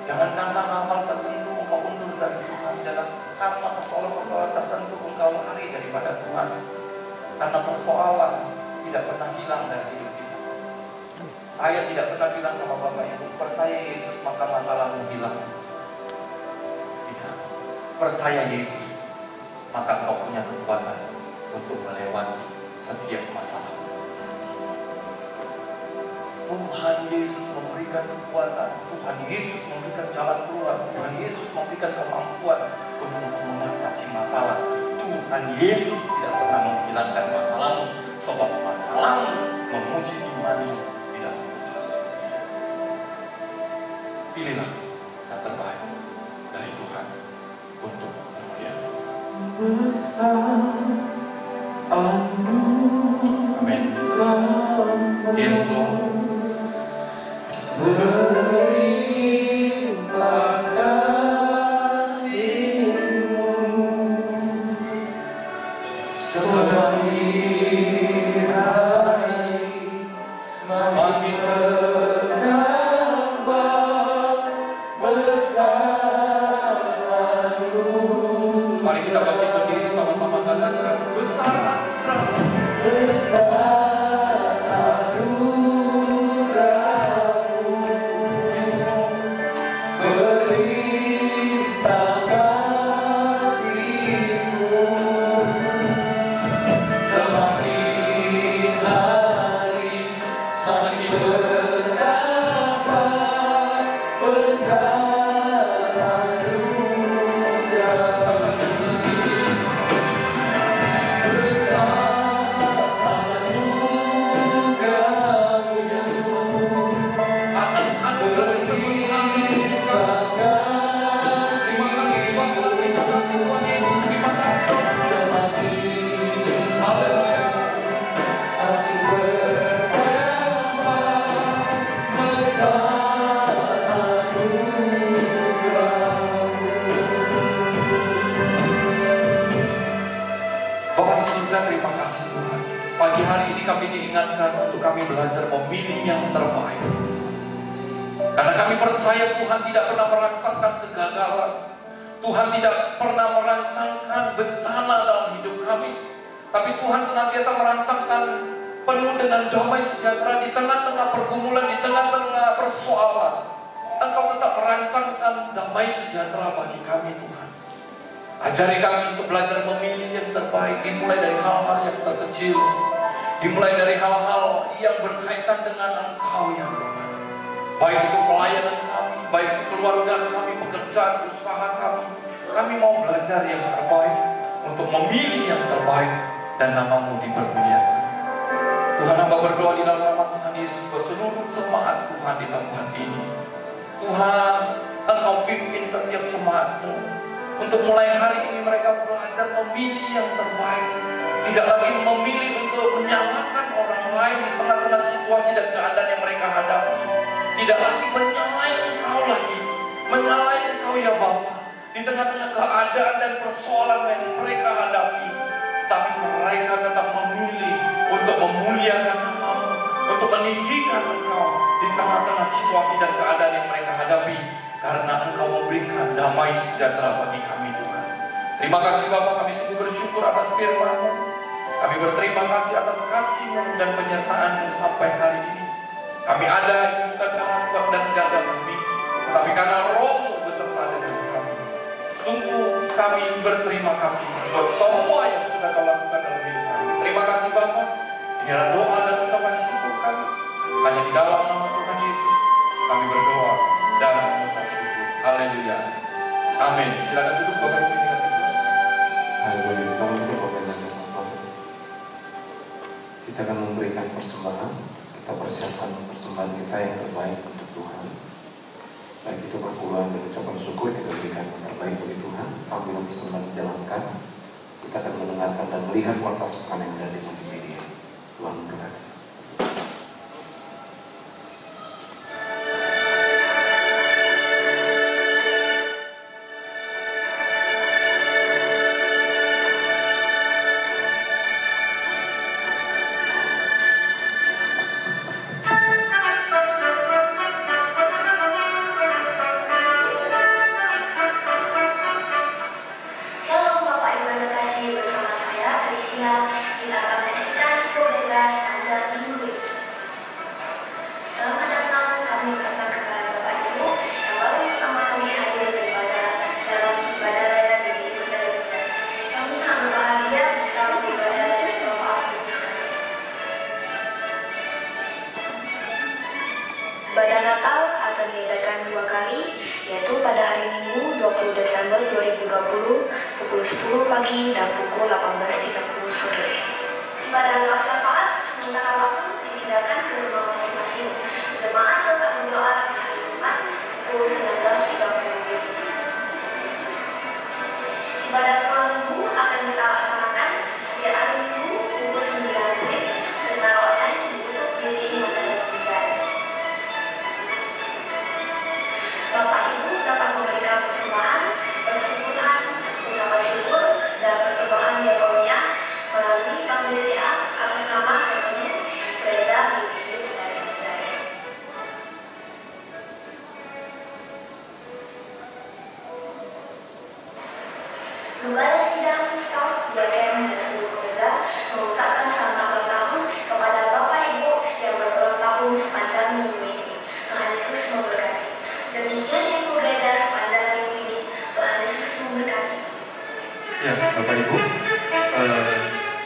Jangan karena hal-hal tertentu engkau undur dari Tuhan, jangan karena persoalan-persoalan tertentu engkau lari daripada Tuhan. Karena persoalan tidak pernah hilang dari hidup kita. Saya tidak pernah bilang sama Bapak Ibu, percaya Yesus maka masalahmu hilang. Tidak. Percaya Yesus maka engkau punya kekuatan untuk melewati setiap masalah. Tuhan Yesus memberikan kekuatan, Tuhan Yesus memberikan jalan keluar, Tuhan Yesus memberikan kemampuan untuk mengatasi masalah. Tuhan Yesus tidak pernah menghilangkan masalahmu, sebab masalahmu memuji Tuhan tidak. Pilihlah yang terbaik dari Tuhan untuk kemuliaan. Amin. Yes, Lord. Berlimpah kasih-Mu, semakin hari semakin bertambah besar-Mu. Mari kita bangkit berdiri sama-sama katakan besar kami belajar memilih yang terbaik. Karena kami percaya Tuhan tidak pernah merancangkan kegagalan. Tuhan tidak pernah merancangkan bencana dalam hidup kami. Tapi Tuhan senantiasa merancangkan penuh dengan damai sejahtera di tengah-tengah pergumulan, di tengah-tengah persoalan. Engkau tetap merancangkan damai sejahtera bagi kami, Tuhan. Ajari kami untuk belajar memilih yang terbaik, dimulai dari hal-hal yang terkecil, dimulai dari hal-hal yang berkaitan dengan Engkau yang berbaik. baik itu pelayanan kami, baik itu keluarga kami, pekerjaan, usaha kami. Kami mau belajar yang terbaik, untuk memilih yang terbaik, dan namamu dipermuliakan. Tuhan, hamba berdoa di dalam nama Tuhan Yesus buat seluruh jemaat Tuhan di tempat ini. Tuhan, Engkau pimpin setiap jemaat-Mu untuk mulai hari ini mereka belajar memilih yang terbaik, tidak lagi memilih untuk menyalahkan orang lain di tengah-tengah situasi dan keadaan yang mereka hadapi, tidak lagi menyalahkan Engkau lagi, menyalahkan Engkau ya Bapa di tengah-tengah keadaan dan persoalan yang mereka hadapi, tapi mereka tetap memilih untuk memuliakan namamu, untuk meninggikan Engkau di tengah-tengah situasi dan keadaan yang mereka hadapi, karena Engkau memberikan damai sejahtera bagi kami Tuhan. Terima kasih Bapa, kami sungguh bersyukur atas firman-Mu. Kami berterima kasih atas kasih-Mu dan penyertaan-Mu sampai hari ini. Kami ada bukan karena kuat dan gagah kami, tapi karena Roh-Mu beserta dengan kami. Sungguh kami berterima kasih buat semua yang sudah Kau lakukan dalam hidup kami. Terima kasih Bapa. Inilah doa dan ucapan syukur kami. Hanya di dalam nama Tuhan Yesus kami berdoa dan mengucap syukur. Haleluya. Amin. Silakan duduk Bapak Ibu. Haleluya. Kita untuk Bapak dan Bapak. Kita akan memberikan persembahan. Kita persiapkan persembahan kita yang terbaik untuk Tuhan. Baik itu perpuluhan dan ucapan syukur, kita berikan yang terbaik bagi Tuhan. Sambil persembahan dijalankan, kita akan mendengarkan dan melihat pasukan yang ada di multimedia. Tuhan memberkati. Ibadah Natal akan diadakan 2 kali, yaitu pada hari Minggu 20 Desember 2020 pukul 10 pagi dan pukul 18.30 sore. Ibadah doa syafaat sementara waktu ditinggalkan ke rumah masing-masing. Jemaat tetap berdoa di hari Jumat pukul 19.30. Ibadah sholat Minggu akan kita laksanakan setiap hari Minggu pukul 9 WIB secara online di YouTube GBI Mandala Bimbingan. Bapak Ibu dapat memberikan persembahan, persekutuan, ucapan syukur, dan persembahan diakonia melalui bank BCA atas nama rekening Gereja GBI Mandala Bimbingan. Lembaga Sidang Staff BKM dan seluruh gereja mengucapkan selamat ulang tahun kepada Bapak Ibu yang berulang tahun sepanjang minggu ini. Tuhan Yesus memberkati. Demikian Ibu Gereja sepanjang minggu ini. Tuhan Yesus memberkati. Ya, Bapak Ibu,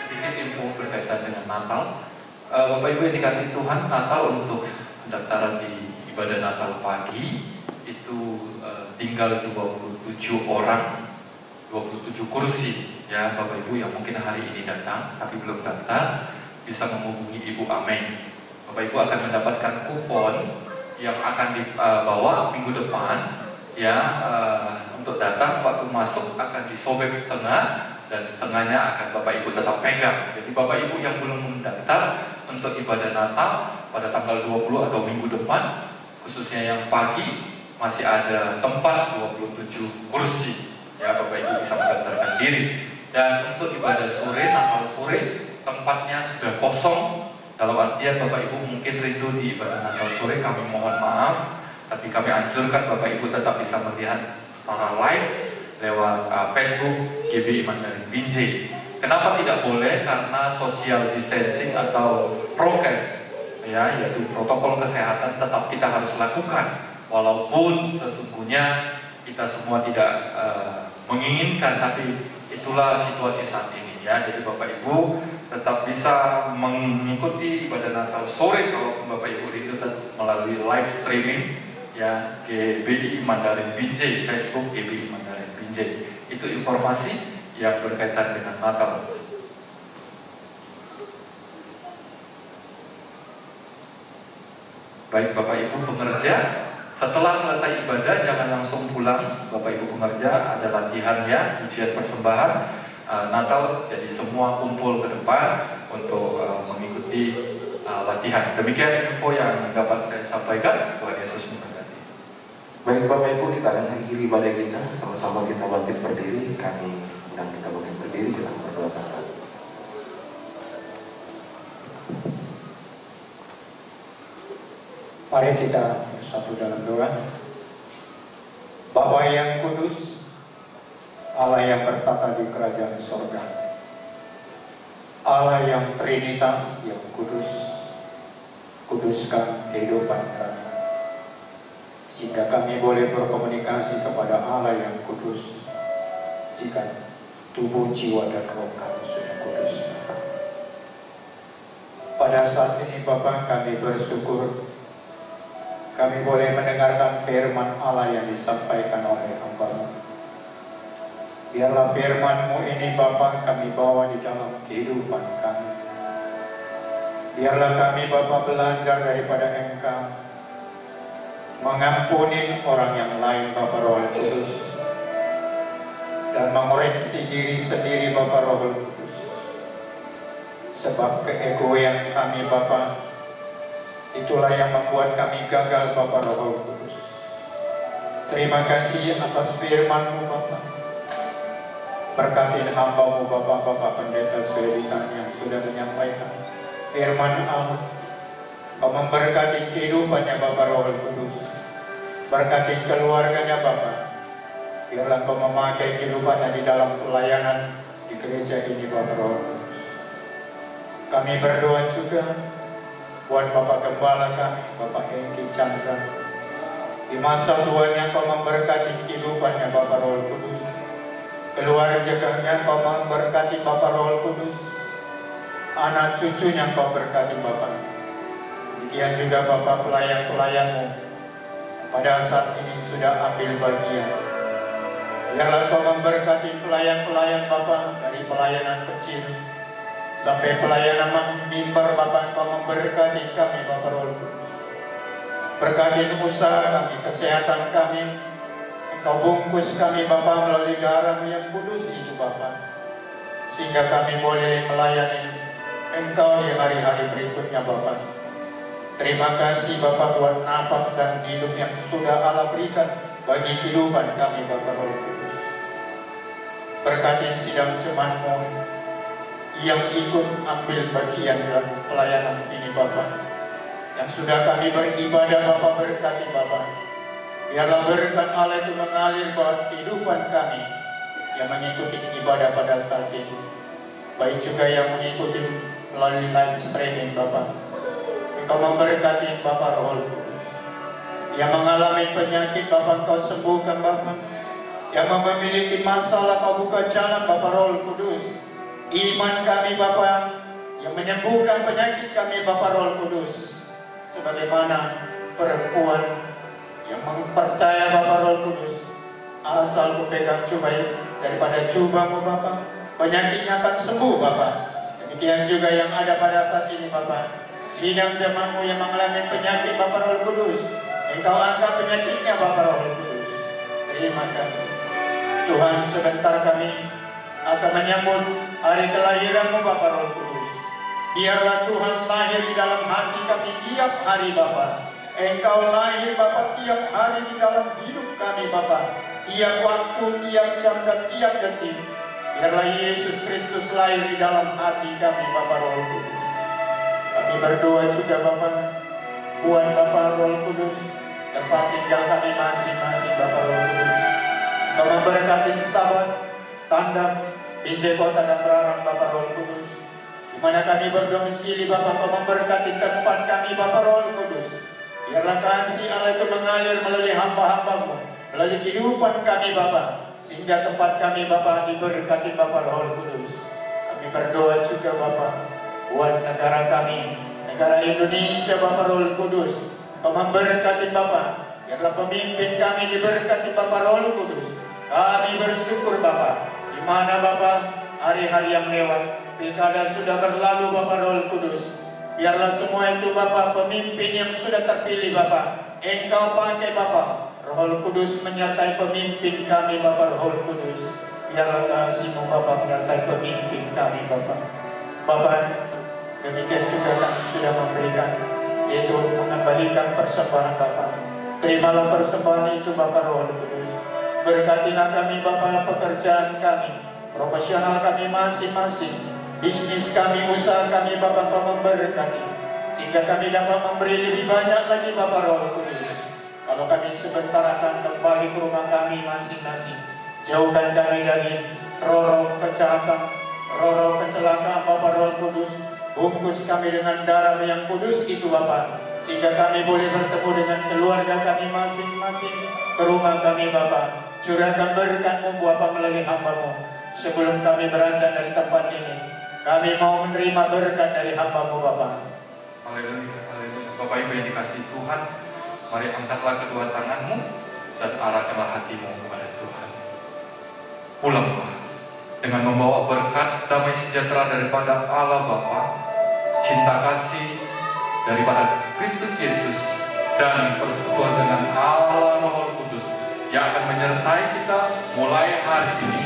sedikit info berkaitan dengan Natal. Bapak Ibu yang dikasih Tuhan, Natal untuk pendaftaran di ibadah Natal pagi itu tinggal 27 orang, 27 kursi ya Bapak Ibu yang mungkin hari ini datang tapi belum daftar, bisa menghubungi Ibu Ameng. Bapak Ibu akan mendapatkan kupon yang akan dibawa minggu depan ya, untuk datang. Waktu masuk akan disobek setengah dan setengahnya akan Bapak Ibu tetap pegang. Jadi Bapak Ibu yang belum mendaftar untuk ibadah Natal pada tanggal 20 atau minggu depan, khususnya yang pagi, masih ada tempat 27 kursi ya, Bapak Ibu bisa mendaftarkan diri. Dan untuk ibadah sore, Natal sore, tempatnya sudah kosong. Dalam artian Bapak Ibu mungkin rindu di ibadah Natal sore, kami mohon maaf, tapi kami anjurkan Bapak Ibu tetap bisa melihat secara live lewat Facebook GBI Mandala Binjai. Kenapa tidak boleh? Karena social distancing atau prokes ya, yaitu protokol kesehatan tetap kita harus lakukan, walaupun sesungguhnya kita semua tidak menginginkan, tapi itulah situasi saat ini ya. Jadi Bapak Ibu tetap bisa mengikuti ibadah Natal sore kalau Bapak Ibu itu melalui melalui live streaming ya GBI Mandarin Binjai, Facebook GBI Mandarin Binjai. Itu informasi yang berkaitan dengan Natal. Baik Bapak Ibu pengerja, setelah selesai ibadah jangan langsung pulang. Bapak Ibu pengerja, ada latihannya, ujian persembahan Natal, jadi semua kumpul ke depan untuk mengikuti latihan. Demikian info yang dapat saya sampaikan. Tuhan Yesus memberkati. Baik Bapak Ibu, kita akan akhiri ibadah kita. Sama-sama kita bangkit berdiri. Kami undang kita bangkit berdiri dalam berdoa sama. Mari kita bersatu dalam doa. Bapa yang kudus, Allah yang bertata di kerajaan sorga, Allah yang Trinitas yang kudus, kuduskan kehidupan kami, sehingga kami boleh berkomunikasi kepada Allah yang kudus, jika tubuh, jiwa, dan roh kami sudah kudus. Pada saat ini Bapa, kami bersyukur kami boleh mendengarkan firman Allah yang disampaikan oleh hamba. Biarlah firman-Mu ini Bapa kami bawa di dalam kehidupan kami. Biarlah kami Bapa belajar daripada Engkau, mengampuni orang yang lain Bapa Roh Kudus, dan mengoreksi diri sendiri Bapa Roh Kudus. Sebab keegoan kami Bapa, itulah yang membuat kami gagal Bapa Roh Kudus. Terima kasih atas firman-Mu Bapa. Berkati hamba-Mu Bapak-Bapak Pendeta Swedikan yang sudah menyampaikan firman Allah. Kau memberkati kehidupannya Bapa Roh Kudus. Berkati keluarganya Bapa. Biarlah Kau memakai kehidupannya di dalam pelayanan di gereja ini Bapa Roh Kudus. Kami berdoa juga buat Bapak Gembala kami, Bapak Hengki Chandra. Di masa tuanya Kau memberkati kehidupannya Bapak Roh Kudus. Keluarganya Kau memberkati Bapak Roh Kudus. Anak cucunya Kau berkati Bapak. Demikian juga Bapak pelayan-pelayan-Mu pada saat ini sudah ambil bagian. Biarlah Kau memberkati pelayan-pelayan Bapak dari pelayanan kecil sampai pelayanan mimbar Bapak. Kau memberkati kami Bapak Roh Kudus. Berkati usaha kami, kesehatan kami. Kau bungkus kami Bapa melalui darah yang kudus ini Bapa, sehingga kami boleh melayani Engkau di hari-hari berikutnya Bapa. Terima kasih Bapa buat nafas dan hidup yang sudah Allah berikan bagi kehidupan kami Bapa Roh Kudus. Berkati sidang jemaat-Mu yang ikut ambil bagian dalam pelayanan ini Bapa, yang sudah kami beribadah Bapa, berkati Bapa. Biarlah berkat Allah itu mengalir buat kehidupan kami yang mengikuti ibadah pada saat ini. Baik juga yang mengikuti melalui live streaming Bapak. Engkau memberkati Bapak Roh Kudus. Yang mengalami penyakit Bapak Kau sembuhkan Bapak. Yang memiliki masalah Kau buka jalan Bapak Roh Kudus. Iman kami Bapak yang menyembuhkan penyakit kami Bapak Roh Kudus. Sebagaimana perempuan yang mempercaya Bapak Roh Kudus, asal ku pegang cubai daripada jubah-Mu Bapak, penyakitnya akan sembuh Bapak. Demikian juga yang ada pada saat ini Bapak, sidang jemaat-Mu yang mengalami penyakit Bapak Roh Kudus, Engkau angkat penyakitnya Bapak Roh Kudus. Terima kasih Tuhan. Sebentar kami akan menyambut hari kelahiran-Mu Bapak Roh Kudus. Biarlah Tuhan lahir di dalam hati kami tiap hari Bapak. Engkau lahir Bapa tiap hari di dalam hidup kami Bapa, tiap waktu, tiap jam, dan tiap detik. Biarlah Yesus Kristus lahir di dalam hati kami Bapa Roh Kudus. Kami berdoa juga Bapa buat Bapa Roh Kudus, tempat tinggal kami masing-masing Bapa Roh Kudus. Kau memberkati Stabat, Tandang, Binjai Kota dan Berarang Bapa Roh Kudus, di mana kami berdomisili Bapa. Kau memberkati tempat kami Bapa Roh Kudus. Biarlah kasih Allah itu mengalir melalui hamba-hamba-Mu, melalui kehidupan kami Bapa, sehingga tempat kami Bapa diberkati Bapa Roh Kudus. Kami berdoa juga Bapa buat negara kami, negara Indonesia Bapa Roh Kudus. Kau memberkati Bapa. Biarlah pemimpin kami diberkati Bapa Roh Kudus. Kami bersyukur Bapa, di mana Bapa hari-hari yang lewat, pilkada sudah berlalu Bapa Roh Kudus. Biarlah semua itu Bapa, pemimpin yang sudah terpilih Bapa, Engkau pakai Bapa. Roh Kudus menyertai pemimpin kami Bapa Roh Kudus. Biarlah kasih-Mu Bapa menyertai pemimpin kami Bapa. Bapa, demikian juga kami sudah memberikan, yaitu mengembalikan persembahan Bapa. Terimalah persembahan itu Bapa Roh Kudus. Berkatilah kami Bapa, pekerjaan kami, profesional kami masing-masing, bisnis kami, usaha kami Bapa, Kau memberkati, sehingga kami dapat memberi lebih banyak lagi Bapa Roh Kudus. Kalau kami sebentar akan kembali ke rumah kami masing-masing, jauhkan kami dari roh kejahatan, roh kecelakaan Bapa Roh Kudus. Bungkus kami dengan darah yang kudus itu Bapa, sehingga kami boleh bertemu dengan keluarga kami masing-masing ke rumah kami Bapa. Curahkan berkat-Mu Bapa melalui hamba-Mu. Sebelum kami beranjak dari tempat ini, kami mau menerima berkat dari hamba-Mu Bapa. Haleluya, haleluya. Bapak Ibu yang dikasihi Tuhan, mari angkatlah kedua tanganmu dan arahkanlah hatimu kepada Tuhan. Pulanglah dengan membawa berkat damai sejahtera daripada Allah Bapa, cinta kasih daripada Kristus Yesus, dan persekutuan dengan Allah Roh Kudus yang akan menyertai kita mulai hari ini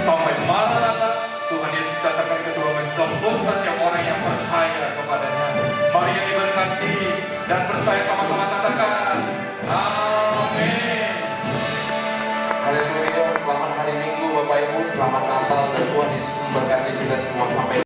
sampai Maranatha. Tuhan Yesus katakan kedua menjemput setiap orang yang percaya kepadanya. Mari yang diberkati dan percaya sama-sama katakan amin. Haleluya, selamat hari Minggu Bapak Ibu, selamat Natal dan Tuhan Yesus memberkati kita semua sampai